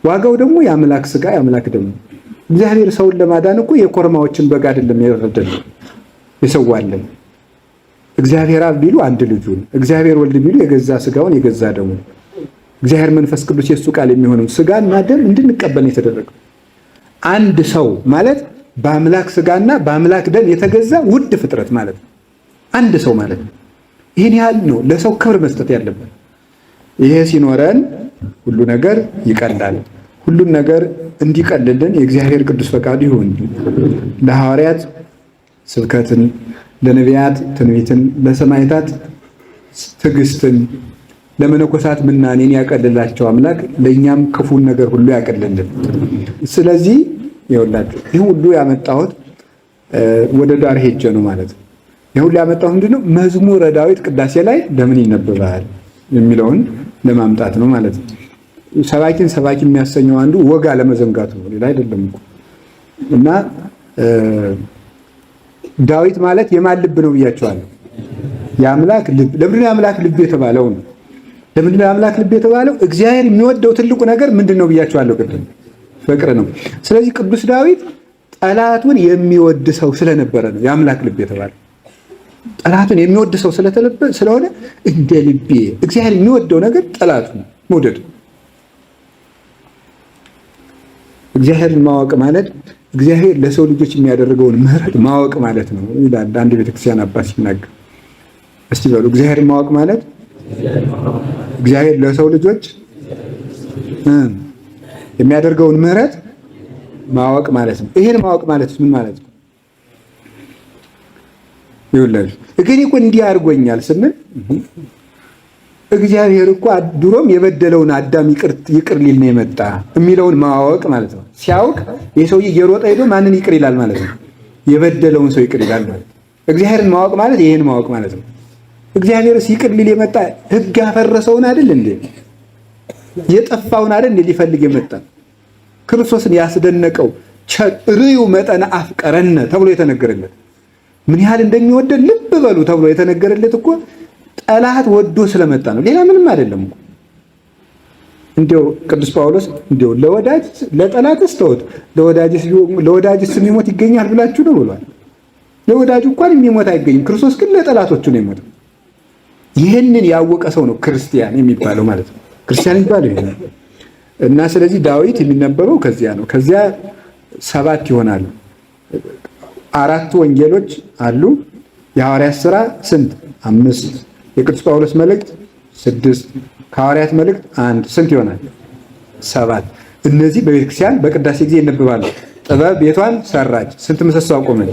ዋጋው ደግሞ የአምላክ ስጋ የአምላክ ደም። እግዚአብሔር ሰውን ለማዳን እኮ የኮርማዎችን በግ አይደለም የረደልን የሰዋለን። እግዚአብሔር አብ ቢሉ አንድ ልጁን፣ እግዚአብሔር ወልድ ቢሉ የገዛ ስጋውን የገዛ ደሙ፣ እግዚአብሔር መንፈስ ቅዱስ የሱ ቃል የሚሆነው ስጋና ደም እንድንቀበል የተደረገው አንድ ሰው ማለት በአምላክ ስጋና በአምላክ ደም የተገዛ ውድ ፍጥረት ማለት ነው። አንድ ሰው ማለት ነው። ይህን ያህል ነው ለሰው ክብር መስጠት ያለበት። ይሄ ሲኖረን ሁሉ ነገር ይቀላል። ሁሉን ነገር እንዲቀልልን የእግዚአብሔር ቅዱስ ፈቃዱ ይሁን። ለሐዋርያት ስብከትን፣ ለነቢያት ትንቢትን፣ ለሰማዕታት ትዕግስትን፣ ለመነኮሳት ምናኔን ያቀልላቸው አምላክ ለእኛም ክፉን ነገር ሁሉ ያቀልልን። ስለዚህ ይኸውላችሁ ይህ ሁሉ ያመጣሁት ወደ ዳር ሄጄ ነው ማለት ነው። ይህ ሁሉ ያመጣሁት ምንድነው? መዝሙረ ዳዊት ቅዳሴ ላይ ለምን ይነበባል የሚለውን ለማምጣት ነው ማለት ነው። ሰባኪን ሰባኪ የሚያሰኘው አንዱ ወግ አለመዘንጋቱ ነው፣ ሌላ አይደለም እኮ። እና ዳዊት ማለት የማን ልብ ነው ብያቸዋለሁ? የአምላክ ልብ። ለምንድን ነው የአምላክ ልብ የተባለው ነው? ለምንድን ነው የአምላክ ልብ የተባለው? እግዚአብሔር የሚወደው ትልቁ ነገር ምንድን ነው ብያቸዋለሁ ቅድም? ፍቅር ነው። ስለዚህ ቅዱስ ዳዊት ጠላቱን የሚወድ ሰው ስለነበረ ነው የአምላክ ልብ የተባለው። ጠላቱን የሚወድ ሰው ስለሆነ እንደ ልቤ እግዚአብሔር የሚወደው ነገር ጠላቱን መውደድ። እግዚአብሔርን ማወቅ ማለት እግዚአብሔር ለሰው ልጆች የሚያደርገውን ምሕረት ማወቅ ማለት ነው ይላል አንድ ቤተክርስቲያን አባት ሲናገር። እስቲ በሉ እግዚአብሔርን ማወቅ ማለት እግዚአብሔር ለሰው ልጆች የሚያደርገውን ምሕረት ማወቅ ማለት ነው። ይሄን ማወቅ ማለት ምን ማለት ነው? ይኸውልህ እገሌ እኮ እንዲህ አድርጎኛል ስንል እግዚአብሔር እኮ ድሮም የበደለውን አዳም ይቅር ሊል ነው የመጣ የሚለውን ማወቅ ማለት ነው። ሲያውቅ የሰውዬ እየሮጠ ሄዶ ማንን ይቅር ይላል ማለት ነው? የበደለውን ሰው ይቅር ይላል ማለት ነው። እግዚአብሔርን ማወቅ ማለት ይሄን ማወቅ ማለት ነው። እግዚአብሔርስ ይቅር ሊል የመጣ ሕግ ያፈረሰውን አይደል እንዴ? የጠፋውን አይደል እንዴ ሊፈልግ የመጣ? ክርስቶስን ያስደነቀው ርዩ መጠነ አፍቀረነ ተብሎ የተነገረለት ምን ያህል እንደሚወደድ ልብ በሉ ተብሎ የተነገረለት እኮ ጠላት ወዶ ስለመጣ ነው። ሌላ ምንም አይደለም እኮ። እንዲያው ቅዱስ ጳውሎስ እንዲያው ለወዳጅ ለጠላትስ ተውት፣ ለወዳጅስ የሚሞት ይገኛል ብላችሁ ነው ብሏል። ለወዳጁ እንኳን የሚሞት አይገኝም። ክርስቶስ ግን ለጠላቶቹ ነው የሞተው። ይህንን ያወቀ ሰው ነው ክርስቲያን የሚባለው ማለት ነው። ክርስቲያን የሚባለው ይሄ ነው። እና ስለዚህ ዳዊት የሚነበበው ከዚያ ነው። ከዚያ 7 ይሆናሉ። 4 ወንጌሎች አሉ። የሐዋርያት ሥራ ስንት? 5። የቅዱስ ጳውሎስ መልእክት 6። ከሐዋርያት መልእክት 1 ስንት ይሆናል? 7። እነዚህ በቤተክርስቲያን በቅዳሴ ጊዜ ይነበባሉ። ጥበብ ቤቷን ሰራች፣ ስንት ምሰሶ አቆመች?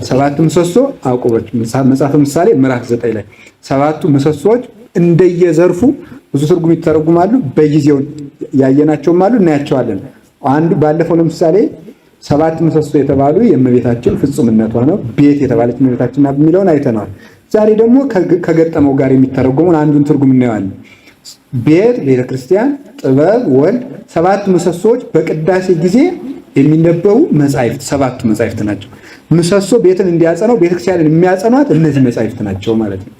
7 ምሰሶ አቆመች። መጽሐፈ ምሳሌ ምዕራፍ 9 ላይ 7ቱ ምሰሶዎች እንደየዘርፉ ብዙ ትርጉም ይተረጉማሉ። በጊዜው ያየናቸውም አሉ፣ እናያቸዋለን። አንዱ ባለፈው ለምሳሌ 7 ምሰሶ የተባሉ የእመቤታችን ፍጹምነቷ ነው። ቤት የተባለች እመቤታችን ናት የሚለውን አይተነዋል። ዛሬ ደግሞ ከገጠመው ጋር የሚተረጎመውን አንዱን ትርጉም እናየዋለን። ቤት ቤተክርስቲያን፣ ጥበብ ወልድ፣ 7 ምሰሶዎች በቅዳሴ ጊዜ የሚነበቡ መጻሕፍት 7ቱ መጻሕፍት ናቸው። ምሰሶ ቤትን እንዲያጸናው ቤተክርስቲያንን የሚያጸኗት እነዚህ መጻሕፍት ናቸው ማለት ነው።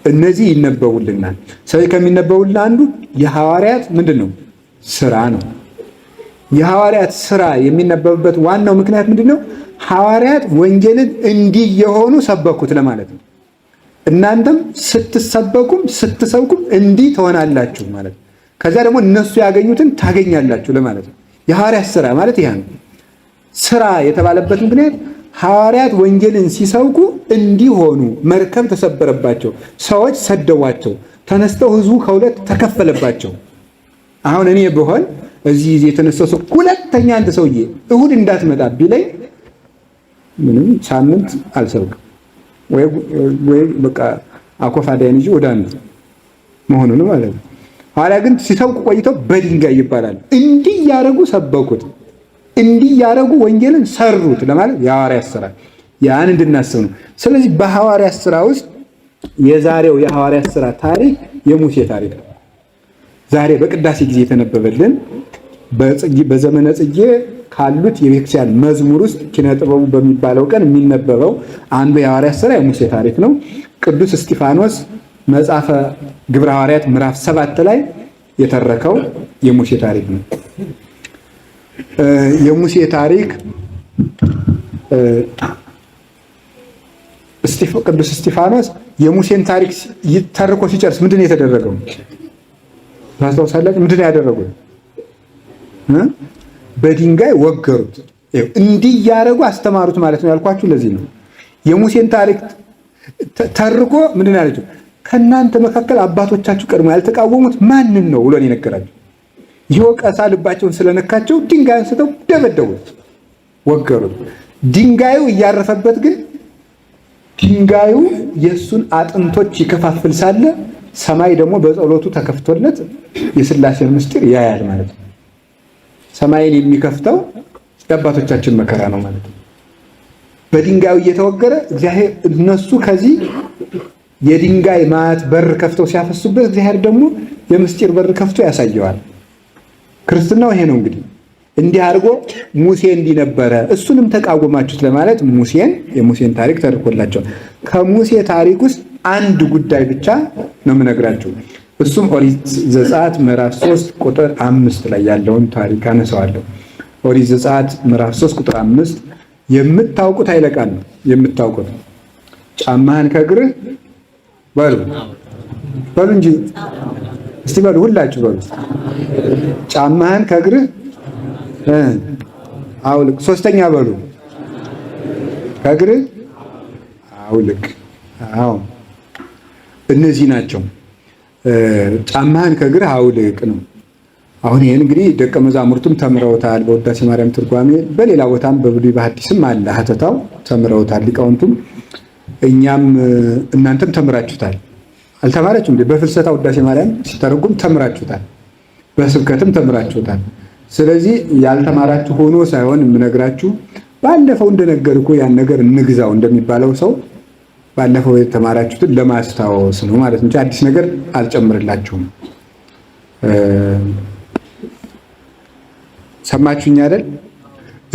እነዚህ ይነበቡልናል። ስለዚህ ከሚነበቡልን አንዱ የሐዋርያት ምንድን ነው? ስራ ነው። የሐዋርያት ስራ የሚነበብበት ዋናው ምክንያት ምንድን ነው? ሐዋርያት ወንጌልን እንዲህ የሆኑ ሰበኩት ለማለት ነው። እናንተም ስትሰበኩም ስትሰብኩም እንዲህ ትሆናላችሁ ማለት ነው። ከዚያ ደግሞ እነሱ ያገኙትን ታገኛላችሁ ለማለት ነው። የሐዋርያት ስራ ማለት ይሄ ነው። ስራ የተባለበት ምክንያት ሐዋርያት ወንጌልን ሲሰብኩ እንዲሆኑ መርከብ ተሰበረባቸው፣ ሰዎች ሰደዋቸው፣ ተነስተው ህዝቡ ከሁለት ተከፈለባቸው። አሁን እኔ ብሆን እዚህ የተነሳው ሰው ሁለተኛ አንተ ሰውዬ እሁድ እንዳትመጣ ቢለኝ ምንም ሳምንት አልሰብክም ወይ በቃ አኮፋዳይን እንጂ ወደ አንተ መሆኑ ነው ማለት ነው። ኋላ ግን ሲሰብኩ ቆይተው በድንጋይ ይባላል። እንዲህ ያረጉ ሰበኩት፣ እንዲህ ያረጉ ወንጌልን ሰሩት ለማለት የሐዋርያት ስራ ያን እንድናስብ ነው። ስለዚህ በሐዋርያት ስራ ውስጥ የዛሬው የሐዋርያት ስራ ታሪክ የሙሴ ታሪክ ነው። ዛሬ በቅዳሴ ጊዜ የተነበበልን በዘመነ ጽጌ ካሉት የቤተክርስቲያን መዝሙር ውስጥ ኪነ ጥበቡ በሚባለው ቀን የሚነበበው አንዱ የሐዋርያት ስራ የሙሴ ታሪክ ነው። ቅዱስ እስጢፋኖስ መጽሐፈ ግብረ ሐዋርያት ምዕራፍ 7 ላይ የተረከው የሙሴ ታሪክ ነው። የሙሴ ታሪክ ቅዱስ እስጢፋኖስ የሙሴን ታሪክ ተርኮ ሲጨርስ ምንድን ነው የተደረገው? ታስታውሳላችሁ? ምንድን ነው ያደረጉት? በድንጋይ ወገሩት። እንዲህ ያደረጉ አስተማሩት ማለት ነው ያልኳችሁ ለዚህ ነው። የሙሴን ታሪክ ተርኮ ምንድን ነው ያለችው? ከእናንተ መካከል አባቶቻችሁ ቀድሞ ያልተቃወሙት ማንን ነው ብሎ ነው የነገራቸው። የወቀሳ ልባቸውን ስለነካቸው ድንጋይ አንስተው ደበደቡት፣ ወገሩት። ድንጋዩ እያረፈበት ግን ድንጋዩ የእሱን አጥንቶች ይከፋፍል ሳለ ሰማይ ደግሞ በጸሎቱ ተከፍቶለት የሥላሴን ምስጢር ያያል ማለት ነው። ሰማይን የሚከፍተው የአባቶቻችን መከራ ነው ማለት ነው። በድንጋዩ እየተወገረ እግዚአብሔር እነሱ ከዚህ የድንጋይ ማዕት በር ከፍተው ሲያፈሱበት እግዚአብሔር ደግሞ የምስጢር በር ከፍቶ ያሳየዋል። ክርስትናው ይሄ ነው እንግዲህ። እንዲህ አድርጎ ሙሴ እንዲነበረ እሱንም ተቃወማችሁት ለማለት የሙሴን ታሪክ ተርኮላቸዋል። ከሙሴ ታሪክ ውስጥ አንድ ጉዳይ ብቻ ነው የምነግራችሁ። እሱም ኦሪት ዘጸአት ምዕራፍ 3 ቁጥር 5 ላይ ያለውን ታሪክ አነሳዋለሁ። ኦሪት ዘጸአት ምዕራፍ 3 ቁጥር 5 የምታውቁት ኃይለ ቃል ነው። የምታውቁት ጫማህን ከእግርህ በሉ እንጂ እስቲ በሉ ሁላችሁ በሉ። ጫማህን ከእግርህ አውልቅ። ሶስተኛ በሉ ከእግርህ አውልቅ። አዎ እነዚህ ናቸው። ጫማህን ከእግርህ አውልቅ ነው። አሁን ይሄን እንግዲህ ደቀ መዛሙርቱም ተምረውታል በውዳሴ ማርያም ትርጓሜ፣ በሌላ ቦታም በብሉይ በሐዲስም አለ ሀተታው ተምረውታል ሊቃውንቱም። እኛም እናንተም ተምራችሁታል። አልተማራችሁም እንዴ? በፍልሰታ ውዳሴ ማርያም ሲተረጉም ተምራችሁታል፣ በስብከትም ተምራችሁታል። ስለዚህ ያልተማራችሁ ሆኖ ሳይሆን የምነግራችሁ ባለፈው እንደነገርኩ ያን ነገር እንግዛው እንደሚባለው ሰው ባለፈው የተማራችሁትን ለማስታወስ ነው ማለት እንጂ አዲስ ነገር አልጨምርላችሁም። ሰማችሁኝ አይደል?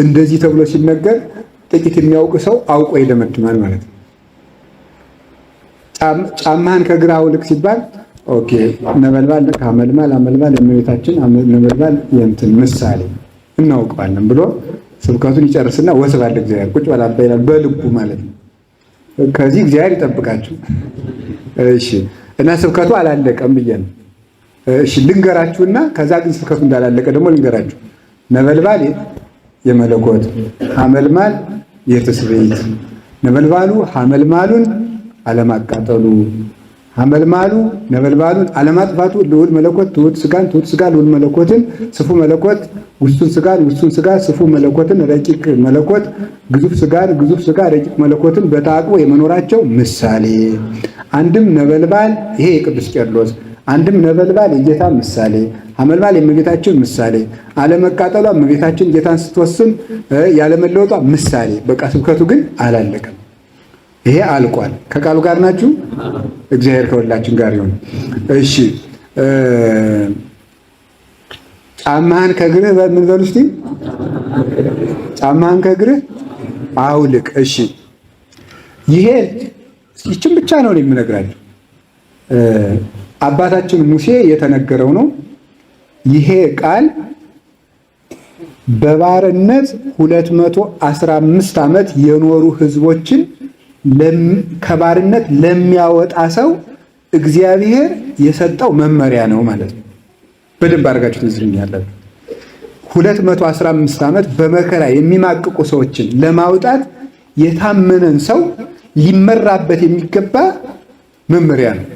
እንደዚህ ተብሎ ሲነገር ጥቂት የሚያውቅ ሰው አውቆ ይደመድማል ማለት ነው። ጫማህን ከግራ አውልቅ ሲባል ኦኬ ነበልባል ከአመልማል አመልማል የእመቤታችን ነበልባል የእንትን ምሳሌ እናውቀዋለን ብሎ ስብከቱን ይጨርስና ወስብሐት ለእግዚአብሔር ቁጭ በል አባ ይላል በልቡ ማለት ነው። ከዚህ እግዚአብሔር ይጠብቃችሁ። እሺ እና ስብከቱ አላለቀም ብዬ ነው። እሺ ልንገራችሁና ከዛ ግን ስብከቱ እንዳላለቀ ደግሞ ልንገራችሁ። ነበልባል የመለኮት ሐመልማል የትስብእት ነበልባሉ ሐመልማሉን አለማቃጠሉ ሐመልማሉ ነበልባሉን አለማጥፋቱ ልዑል መለኮት ትሑት ሥጋን ትሑት ሥጋ ልዑል መለኮትን ስፉ መለኮት ውሱን ሥጋን ውሱን ሥጋ ስፉ መለኮትን ረቂቅ መለኮት ግዙፍ ሥጋን ግዙፍ ሥጋ ረቂቅ መለኮትን በተአቅቦ የመኖራቸው ምሳሌ። አንድም ነበልባል ይሄ የቅዱስ ቄርሎስ አንድም ነበልባል የጌታ ምሳሌ ሐመልማል የእመቤታችን ምሳሌ አለመቃጠሏ እመቤታችን ጌታን ስትወስን ያለመለወጧ ምሳሌ። በቃ ስብከቱ ግን አላለቀም። ይሄ አልቋል። ከቃሉ ጋር ናችሁ? እግዚአብሔር ከሁላችን ጋር ይሁን። እሺ ጫማህን ከእግርህ ምን በሉ እስቲ? ጫማህን ከእግርህ አውልቅ። እሺ ይሄ ይችን ብቻ ነው የምነግራችሁ። አባታችን ሙሴ የተነገረው ነው። ይሄ ቃል በባርነት 215 ዓመት የኖሩ ህዝቦችን ከባርነት ለሚያወጣ ሰው እግዚአብሔር የሰጠው መመሪያ ነው ማለት ነው። በደንብ አድርጋችሁ ትዝሩኛላችሁ። 215 ዓመት በመከራ የሚማቅቁ ሰዎችን ለማውጣት የታመነን ሰው ሊመራበት የሚገባ መመሪያ ነው።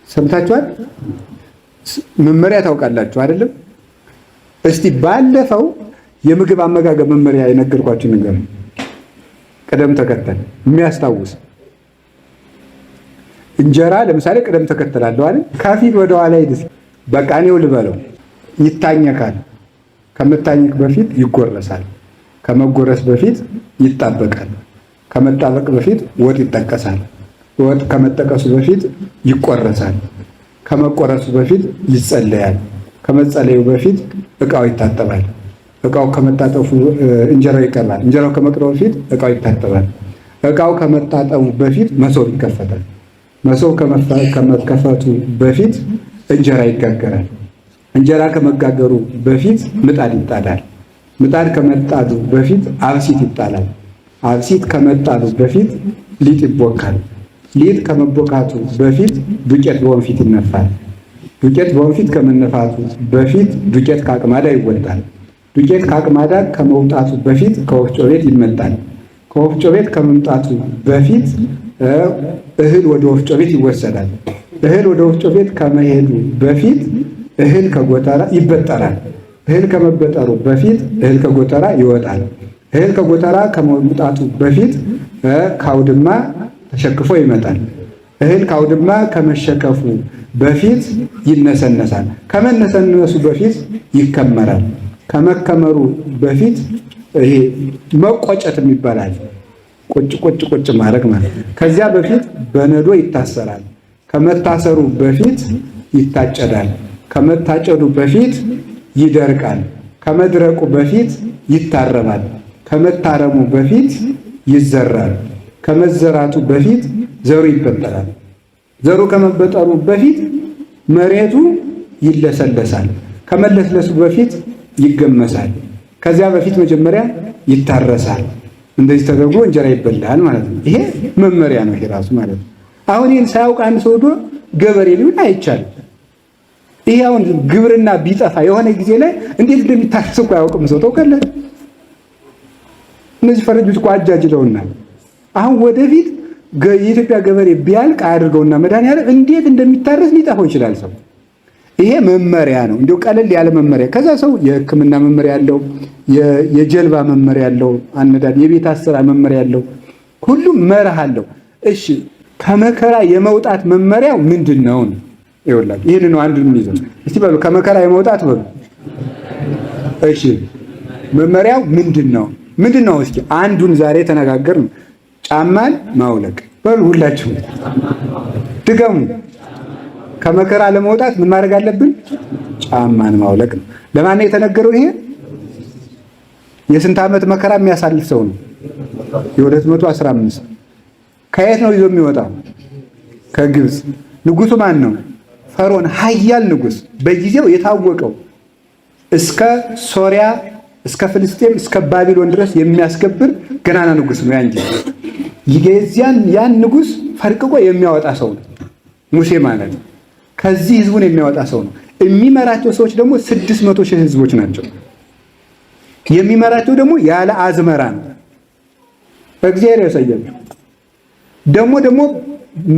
ሰምታችኋል? መመሪያ ታውቃላችሁ አይደለም? እስቲ ባለፈው የምግብ አመጋገብ መመሪያ የነገርኳችሁ ነገር ነው። ቅደም ተከተል የሚያስታውስ እንጀራ ለምሳሌ ቅደም ተከተል አለው አይደል? ከፊት ወደ ኋላ ይድስ በቃ እኔው ልበለው። ይታኘካል። ከመታኘክ በፊት ይጎረሳል። ከመጎረስ በፊት ይጣበቃል። ከመጣበቅ በፊት ወጥ ይጠቀሳል። ወጥ ከመጠቀሱ በፊት ይቆረሳል። ከመቆረሱ በፊት ይጸለያል። ከመጸለዩ በፊት እቃው ይታጠባል። እቃው ከመታጠፉ እንጀራው ይቀርባል። እንጀራው ከመቅረቡ በፊት እቃው ይታጠባል። እቃው ከመታጠቡ በፊት መሶብ ይከፈታል። መሶብ ከመከፈቱ በፊት እንጀራ ይጋገራል። እንጀራ ከመጋገሩ በፊት ምጣድ ይጣዳል። ምጣድ ከመጣዱ በፊት አብሲት ይጣላል። አብሲት ከመጣዱ በፊት ሊጥ ይቦካል። ሊጥ ከመቦካቱ በፊት ዱቄት በወንፊት ይነፋል። ዱቄት በወንፊት ከመነፋቱ በፊት ዱቄት ከአቅማዳ ይወጣል። ዱቄት ከአቅማዳ ከመውጣቱ በፊት ከወፍጮ ቤት ይመጣል። ከወፍጮ ቤት ከመምጣቱ በፊት እህል ወደ ወፍጮ ቤት ይወሰዳል። እህል ወደ ወፍጮ ቤት ከመሄዱ በፊት እህል ከጎተራ ይበጠራል። እህል ከመበጠሩ በፊት እህል ከጎተራ ይወጣል። እህል ከጎተራ ከመውጣቱ በፊት ካውድማ ተሸክፎ ይመጣል። እህል ካውድማ ከመሸከፉ በፊት ይነሰነሳል። ከመነሰነሱ በፊት ይከመራል። ከመከመሩ በፊት ይሄ መቆጨት ይባላል። ቁጭ ማድረግ ማለት። ከዚያ በፊት በነዶ ይታሰራል። ከመታሰሩ በፊት ይታጨዳል። ከመታጨዱ በፊት ይደርቃል። ከመድረቁ በፊት ይታረማል። ከመታረሙ በፊት ይዘራል። ከመዘራቱ በፊት ዘሩ ይበጠራል። ዘሩ ከመበጠሩ በፊት መሬቱ ይለሰለሳል። ከመለስለሱ በፊት ይገመሳል። ከዚያ በፊት መጀመሪያ ይታረሳል። እንደዚህ ተደርጎ እንጀራ ይበላል ማለት ነው። ይሄ መመሪያ ነው ይሄ ራሱ ማለት ነው። አሁን ይህን ሳያውቅ አንድ ሰው ወዶ ገበሬ ሊሆን አይቻልም። ይሄ አሁን ግብርና ቢጠፋ የሆነ ጊዜ ላይ እንዴት እንደሚታረስ እኮ አያውቅም ሰው ታውቃለህ። እነዚህ ፈረንጆች እኮ አጃጅለውናል። አሁን ወደፊት የኢትዮጵያ ገበሬ ቢያልቅ አያድርገውና መድኃኒዓለም እንዴት እንደሚታረስ ሊጠፋው ይችላል ሰው። ይሄ መመሪያ ነው፣ እንዲሁ ቀለል ያለ መመሪያ። ከዛ ሰው የሕክምና መመሪያ ያለው፣ የጀልባ መመሪያ ያለው፣ አነዳድ የቤት አሰራር መመሪያ ያለው፣ ሁሉም መርህ አለው። እሺ ከመከራ የመውጣት መመሪያው ምንድን ነው? ይኸውላችሁ ይሄን ነው አንዱን ይዘው እስቲ በሉ ከመከራ የመውጣት በሉ። እሺ መመሪያው ምንድን ነው? ምንድን ነው? እስኪ አንዱን ዛሬ ተነጋገርን። ጫማን ማውለቅ በሉ ሁላችሁ ድገሙ። ከመከራ ለመውጣት ምን ማድረግ አለብን? ጫማን ማውለቅ ነው። ለማን ነው የተነገረው ይሄ? የስንት ዓመት መከራ የሚያሳልፍ ሰው ነው? የ215 ከየት ነው ይዞ የሚወጣው? ከግብፅ። ንጉሱ ማን ነው? ፈርዖን፣ ኃያል ንጉስ፣ በጊዜው የታወቀው እስከ ሶሪያ እስከ ፍልስጤም እስከ ባቢሎን ድረስ የሚያስከብር ገናና ንጉስ ነው። ያን ንጉስ ፈርቅቆ የሚያወጣ ሰው ነው ሙሴ ማለት። ከዚህ ህዝቡን የሚያወጣ ሰው ነው። የሚመራቸው ሰዎች ደግሞ 600,000 ህዝቦች ናቸው። የሚመራቸው ደግሞ ያለ አዝመራ ነው። እግዚአብሔር ያሳያል። ደግሞ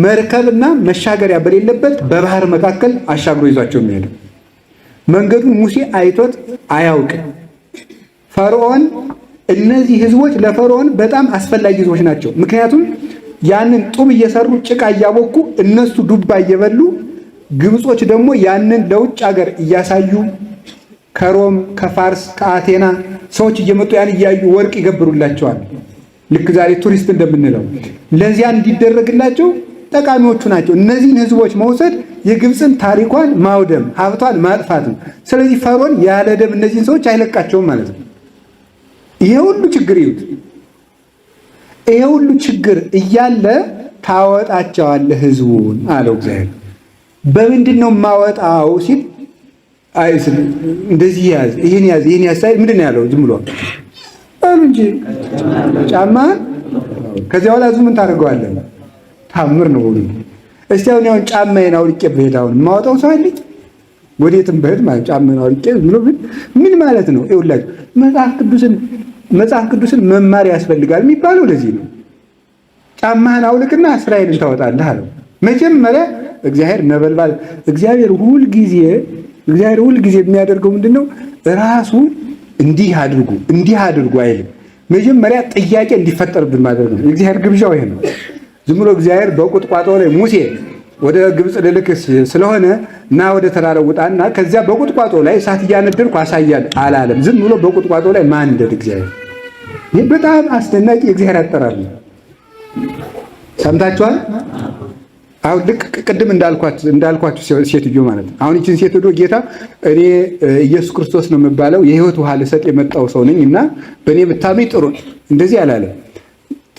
መርከብና መሻገሪያ በሌለበት በባህር መካከል አሻግሮ ይዟቸው የሚሄደው መንገዱን ሙሴ አይቶት አያውቅም። ፈርዖን እነዚህ ህዝቦች ለፈርዖን በጣም አስፈላጊ ህዝቦች ናቸው። ምክንያቱም ያንን ጡብ እየሰሩ ጭቃ እያቦኩ እነሱ ዱባ እየበሉ ግብጾች ደግሞ ያንን ለውጭ ሀገር እያሳዩ ከሮም ከፋርስ ከአቴና ሰዎች እየመጡ ያን እያዩ ወርቅ ይገብሩላቸዋል። ልክ ዛሬ ቱሪስት እንደምንለው ለዚያ እንዲደረግላቸው ጠቃሚዎቹ ናቸው። እነዚህን ህዝቦች መውሰድ የግብፅን ታሪኳን ማውደም ሀብቷን ማጥፋት ነው። ስለዚህ ፈርዖን ያለ ደም እነዚህን ሰዎች አይለቃቸውም ማለት ነው። ይሄ ሁሉ ችግር ይዩት። ይሄ ሁሉ ችግር እያለ ታወጣቸዋለህ ህዝቡን አለው እግዚአብሔር። በምንድን ነው ማወጣው ሲል እንደዚህ ያዝ፣ ይሄን ያዝ፣ ይሄን ያዝ ሳይል ምንድን ነው ያለው? ዝም ብሎ አሉ እንጂ ጫማ። ከዚያ በኋላ ምን ታደርገዋለህ? ታምር ነው ሁሉ። እስቲ አሁን ጫማዬን አውልቄ ብሄድ አሁን የማወጣው ሰው አለኝ? ወዴትም ብሄድ ማለት ጫማዬን አውልቄ ብሎ ምን ማለት ነው? ይኸውላችሁ መጽሐፍ ቅዱስን መማር ያስፈልጋል የሚባለው ለዚህ ነው። ጫማህን አውልቅና እስራኤልን ታወጣለህ አለው። መጀመሪያ እግዚአብሔር ነበልባል። እግዚአብሔር ሁል ጊዜ የሚያደርገው ምንድነው? ራሱ እንዲህ አድርጉ አይልም። መጀመሪያ ጥያቄ እንዲፈጠርብን ማድረግ ነው። እግዚአብሔር ግብዣው ይሄ ነው። ዝም ብሎ እግዚአብሔር በቁጥቋጦ ላይ ሙሴ ወደ ግብፅ ልልክስ ስለሆነ እና ወደ ተራራው ውጣና ከዚያ በቁጥቋጦ ላይ እሳት እያነደድኩ አሳያለሁ አላለም። ዝም ብሎ በቁጥቋጦ ላይ ማንደድ እግዚአብሔር። ይህ በጣም አስደናቂ የእግዚአብሔር አጠራር ነው። ሰምታችኋል? አሁን ልክ ቅድም እንዳልኳችሁ ሴትዮ ማለት ነው። አሁን ይችን ሴት ሄዶ ጌታ እኔ ኢየሱስ ክርስቶስ ነው የሚባለው የህይወት ውሃ ልሰጥ የመጣው ሰው ነኝ እና በእኔ ብታምኝ ጥሩ እንደዚህ አላለም።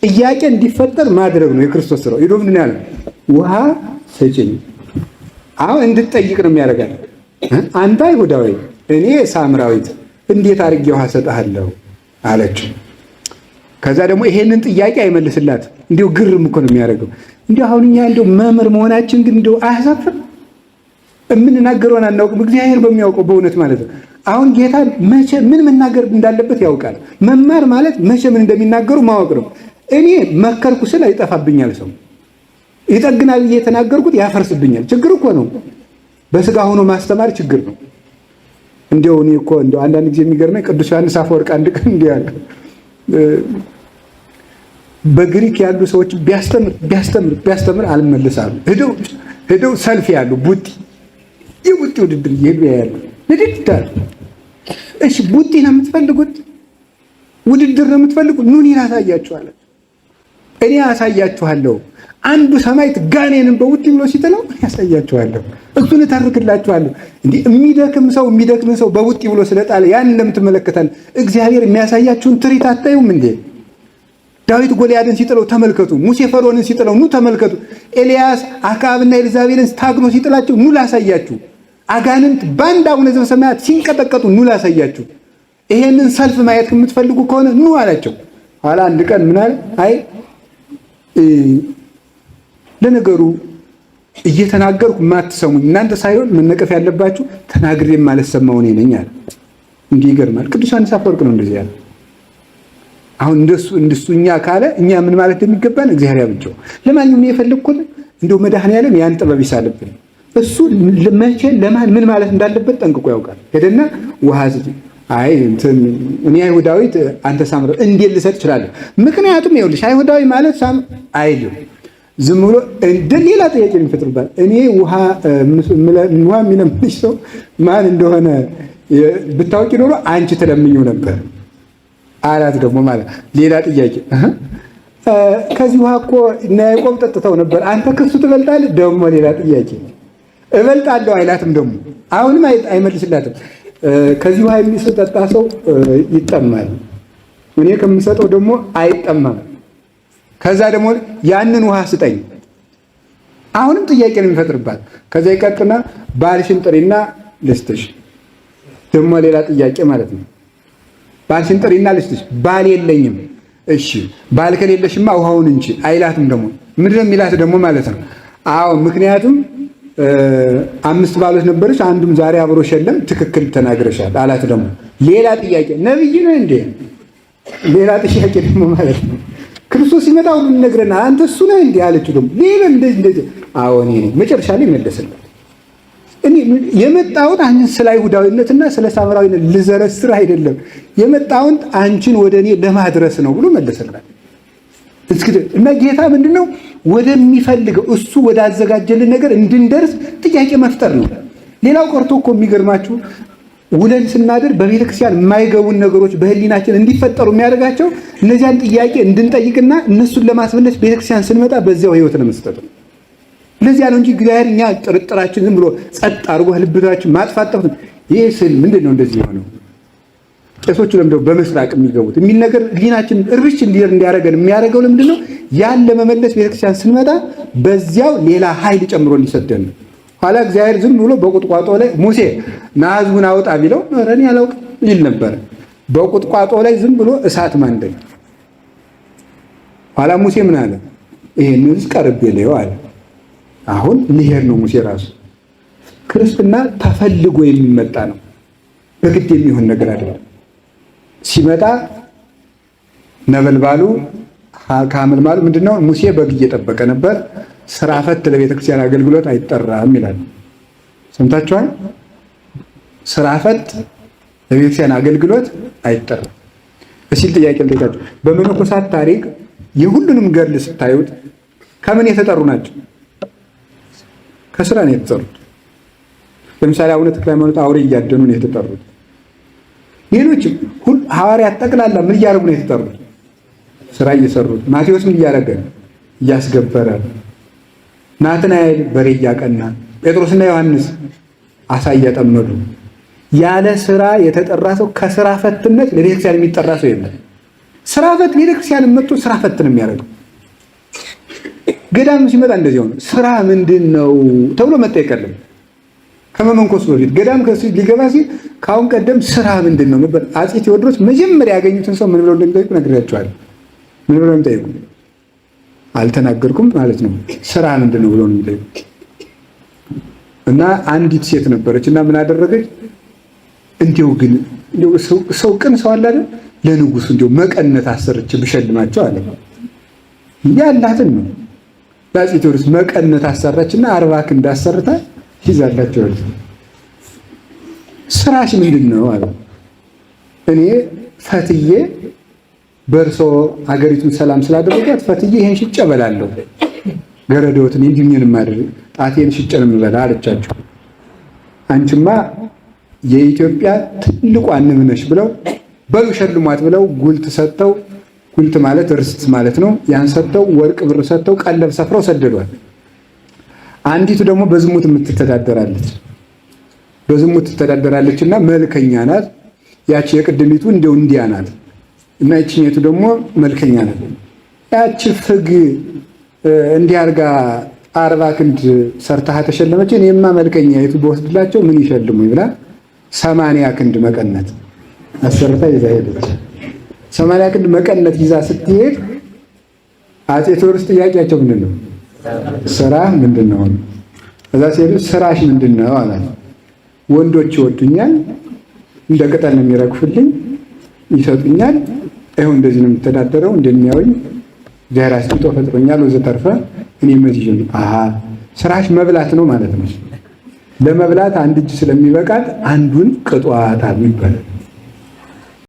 ጥያቄ እንዲፈጠር ማድረግ ነው የክርስቶስ ስራው። ሄዶ ምንድን ያለ ውሃ ስጭኝ። አሁን እንድትጠይቅ ነው የሚያደርጋል። አንተ አይሁዳዊ እኔ ሳምራዊት እንዴት አድርጌ ውሃ ሰጥሃለሁ አለችው። ከዛ ደግሞ ይሄንን ጥያቄ አይመልስላት። እንዲሁ ግርም እኮ ነው የሚያደርገው። እንዲሁ አሁን እኛ እንዲሁ መምህር መሆናችን ግን እንዲሁ አያሳፍርም? የምንናገረውን አናውቅም፣ እግዚአብሔር በሚያውቀው በእውነት ማለት ነው። አሁን ጌታ መቼ ምን መናገር እንዳለበት ያውቃል። መማር ማለት መቼ ምን እንደሚናገሩ ማወቅ ነው። እኔ መከርኩ ስል አይጠፋብኛል፣ ሰው ይጠግናል ብዬ የተናገርኩት ያፈርስብኛል። ችግር እኮ ነው። በስጋ ሆኖ ማስተማር ችግር ነው። እንዲያው እኔ እኮ እንዲያው አንዳንድ ጊዜ የሚገርመኝ ቅዱስ ዮሐንስ አፈወርቅ አንድ ቀን እንዲህ አለ። በግሪክ ያሉ ሰዎች ቢያስተምር አልመልሳሉ። ሄደው ሰልፍ ያሉ የቡጢ ውድድር ይሄዱ ያሉ ንድድር። እሺ ቡጢ ነው የምትፈልጉት? ውድድር ነው የምትፈልጉት? ኑን ያሳያችኋለሁ። እኔ ያሳያችኋለሁ። አንዱ ሰማዕት ጋኔንን በውጢ ብሎ ሲጥለው ያሳያችኋለሁ። እሱን እተርክላችኋለሁ። እንዴ የሚደክም ሰው በውጢ ብሎ ስለጣለ ያን እንደምትመለከታል እግዚአብሔር የሚያሳያችሁን ትርኢት አታዩም እንዴ? ዳዊት ጎልያድን ሲጥለው ተመልከቱ። ሙሴ ፈርዖንን ሲጥለው ኑ ተመልከቱ። ኤልያስ አክዓብና ኤልዛቤልን ታግሎ ሲጥላቸው ኑ ላሳያችሁ። አጋንንት በአንድ አቡነ ዘበሰማያት ሲንቀጠቀጡ ኑ ላሳያችሁ። ይሄንን ሰልፍ ማየት የምትፈልጉ ከሆነ ኑ አላቸው። ኋላ አንድ ቀን ምን አለ? አይ ለነገሩ እየተናገርኩ ማትሰሙኝ እናንተ ሳይሆን መነቀፍ ያለባችሁ ተናግሬ የማልሰማው እኔ ነኝ አለ። እንዲህ ይገርማል። ቅዱስ ዮሐንስ አፈወርቅ ነው እንደዚህ ያለ። አሁን እንደሱ እኛ ካለ እኛ ምን ማለት እንደሚገባን እግዚአብሔር ያብጀው። ለማንኛውም የፈለግኩት እንደው መድኃኔዓለም ያን ጥበብ ይሳልብን። እሱ መቼ ለማን ምን ማለት እንዳለበት ጠንቅቆ ያውቃል። ሄደና ውሃ ስጪኝ። አይ እኔ አይሁዳዊት አንተ ሳምራ እንዴት ልሰጥ እችላለሁ? ምክንያቱም ይኸውልሽ አይሁዳዊ ማለት አይልም። ዝም ብሎ እንደ ሌላ ጥያቄ የሚፈጥሩባት እኔ ውሃ የሚለምንሽ ሰው ማን እንደሆነ ብታውቂ ኖሮ አንቺ ትለምኚው ነበር አላት። ደግሞ ማለት ሌላ ጥያቄ ከዚህ ውሃ እኮ እና ያዕቆብ ጠጥተው ነበር፣ አንተ ከሱ ትበልጣለህ። ደግሞ ሌላ ጥያቄ እበልጣለሁ አይላትም። ደግሞ አሁንም አይመልስላትም። ከዚህ ውሃ የሚጠጣ ሰው ይጠማል፣ እኔ ከምሰጠው ደግሞ አይጠማም። ከዛ ደግሞ ያንን ውሃ ስጠኝ። አሁንም ጥያቄ ነው የሚፈጥርባት። ከዛ ይቀጥልና ባልሽን ጥሪና ልስጥሽ። ደግሞ ሌላ ጥያቄ ማለት ነው። ባልሽን ጥሪና ልስጥሽ። ባል የለኝም። እሺ ባል ከሌለሽማ ውሃውን እንጂ አይላትም። ደግሞ ምንድነው የሚላት ደግሞ ማለት ነው? አዎ ምክንያቱም 5 ባሎች ነበርሽ፣ አንዱም ዛሬ አብሮሽ የለም። ትክክል ተናግረሻል አላት። ደግሞ ሌላ ጥያቄ፣ ነብይ ነህ እንዴ? ሌላ ጥያቄ ደግሞ ማለት ነው። ክርስቶስ ሲመጣ ሁሉን ይነግረናል። አንተ እሱ ነህ እንዴ አለችው። ደግሞ ሌላ እንደዚህ አዎ እኔ ነኝ። መጨረሻ ላይ መለሰላት። እኔ የመጣሁት አንቺን ስለ አይሁዳዊነትና ስለ ሳምራዊነት ልዘረስር አይደለም፣ የመጣሁት አንቺን ወደ እኔ ለማድረስ ነው ብሎ መለሰላት። እና ጌታ ምንድነው ወደሚፈልገው እሱ ወዳዘጋጀልን ነገር እንድንደርስ ጥያቄ መፍጠር ነው። ሌላው ቀርቶ እኮ የሚገርማችሁ ውለን ስናድር በቤተክርስቲያን የማይገቡን ነገሮች በህሊናችን እንዲፈጠሩ የሚያደርጋቸው እነዚያን ጥያቄ እንድንጠይቅና እነሱን ለማስመለስ ቤተክርስቲያን ስንመጣ በዚያው ህይወት ለመስጠት ነው። ለዚያ ነው እንጂ እግዚአብሔር እኛ ጥርጥራችን ዝም ብሎ ጸጥ አድርጎ ልብታችን ማጥፋት ይሄ ስል ምንድን ነው እንደዚህ የሆነው? ቄሶቹ ለምደው በመስራቅ የሚገቡት የሚል ነገር ህሊናችን እርብሽ እንዲያደርገን የሚያደርገው ለምንድን ነው? ያን ለመመለስ ቤተክርስቲያን ስንመጣ በዚያው ሌላ ኃይል ጨምሮ እንዲሰደን ነው። ኋላ እግዚአብሔር ዝም ብሎ በቁጥቋጦ ላይ ሙሴ ና ህዝቡን አውጣ ቢለው እኔ አላውቅም ይል ነበር። በቁጥቋጦ ላይ ዝም ብሎ እሳት ማንደድ። ኋላ ሙሴ ምን አለ? ይሄንስ ቀርቤ ልየው አለ። አሁን ልሄድ ነው ሙሴ ራሱ። ክርስትና ተፈልጎ የሚመጣ ነው፣ በግድ የሚሆን ነገር አይደለም። ሲመጣ ነበልባሉ ካመልማሉ ምንድነው? ሙሴ በግ እየጠበቀ ነበር። ስራ ፈት ለቤተክርስቲያን አገልግሎት አይጠራም ይላል። ሰምታችኋል? ስራ ፈት ለቤተክርስቲያን አገልግሎት አይጠራም እሲል ጥያቄ ልጠይቃችሁ። በመነኮሳት ታሪክ የሁሉንም ገድል ስታዩት ከምን የተጠሩ ናቸው? ከስራ ነው የተጠሩት። ለምሳሌ አቡነ ተክለ ሃይማኖት አውሬ እያደኑ ነው የተጠሩት። ሌሎችም ሐዋርያት ጠቅላላ ምን እያደረጉ ነው የተጠሩት? ስራ እየሰሩት። ማቴዎስ ምን እያደረገ ነው? እያስገበረ። ናትናኤል በሬ እያቀና፣ ጴጥሮስና ዮሐንስ አሳ እያጠመዱ። ያለ ስራ የተጠራ ሰው ከስራ ፈትነት ለቤተክርስቲያን የሚጠራ ሰው የለም። ስራ ፈት ቤተክርስቲያን መጥቶ ስራ ፈት ነው የሚያደርገው። ገዳም ሲመጣ እንደዚህ ሆነ። ስራ ምንድን ነው ተብሎ መጠየቅ የለም። ከመመንኮስ በፊት ገዳም ሊገባ ሲል ከአሁን ቀደም ስራ ምንድን ነው ነበር። አፄ ቴዎድሮስ መጀመሪያ ያገኙትን ሰው ምን ብለው እንደሚጠይቁ ነግሬያቸዋለሁ። ምን ብለው እንደሚጠይቁ አልተናገርኩም ማለት ነው። ስራ ምንድን ነው ብለው ነው የሚጠይቁ። እና አንዲት ሴት ነበረች እና ምን አደረገች? እንዲሁ ግን ሰው ቅን ሰው አለ አይደል? ለንጉሱ እንዲሁ መቀነት አሰርች ብሸልማቸው አለ። ያላትን ነው ለአፄ ቴዎድሮስ መቀነት አሰራችና 40 ክንድ አሰርታ ይዛላቸው። ስራሽ ምንድን ነው አለ። እኔ ፈትዬ በእርሶ ሀገሪቱን ሰላም ስላደረጋት ፈትዬ ይሄን ሽጬ እበላለሁ፣ ገረዶትን እንዲምን ማድረግ ጣቴን ሽጬ ነው የምበላ አለቻቸው። አንቺማ የኢትዮጵያ ትልቋ ንብ ነሽ ብለው በሉ ሸልሟት ብለው ጉልት ሰጥተው፣ ጉልት ማለት ርስት ማለት ነው። ያን ሰጥተው ወርቅ ብር ሰጥተው ቀለብ ሰፍረው ሰደዷት። አንዲቱ ደግሞ በዝሙት የምትተዳደራለች። በዝሙት ትተዳደራለችና መልከኛ ናት። ያቺ የቅድሚቱ እንደው እንዲያ ናት እና ይቺኛቱ ደግሞ መልከኛ ናት። ያቺ ፍግ እንዲህ አድርጋ 40 ክንድ ሰርታ ተሸለመች። እኔማ መልከኛ የቱ በወስድላቸው ምን ይሸልሙኝ ብላ 80 ክንድ መቀነት አሰርታ ይዛ ሄደች። 80 ክንድ መቀነት ይዛ ስትሄድ አፄ ቴዎድሮስ ጥያቄያቸው ምንድን ነው? ስራ ምንድን ነው? እዛ ሲሄዱ ስራሽ ምንድን ነው አላት። ወንዶች ይወዱኛል፣ እንደ ቅጠል ነው የሚረግፉልኝ፣ ይሰጡኛል፣ ይኸው እንደዚህ ነው የምተዳደረው፣ እንደሚያዩኝ እግዚአብሔር አስጥቶ ፈጥሮኛል ወዘተርፈ። እኔ መዝጅ ስራሽ መብላት ነው ማለት ነው። ለመብላት አንድ እጅ ስለሚበቃት አንዱን ቅጧት ይባላል።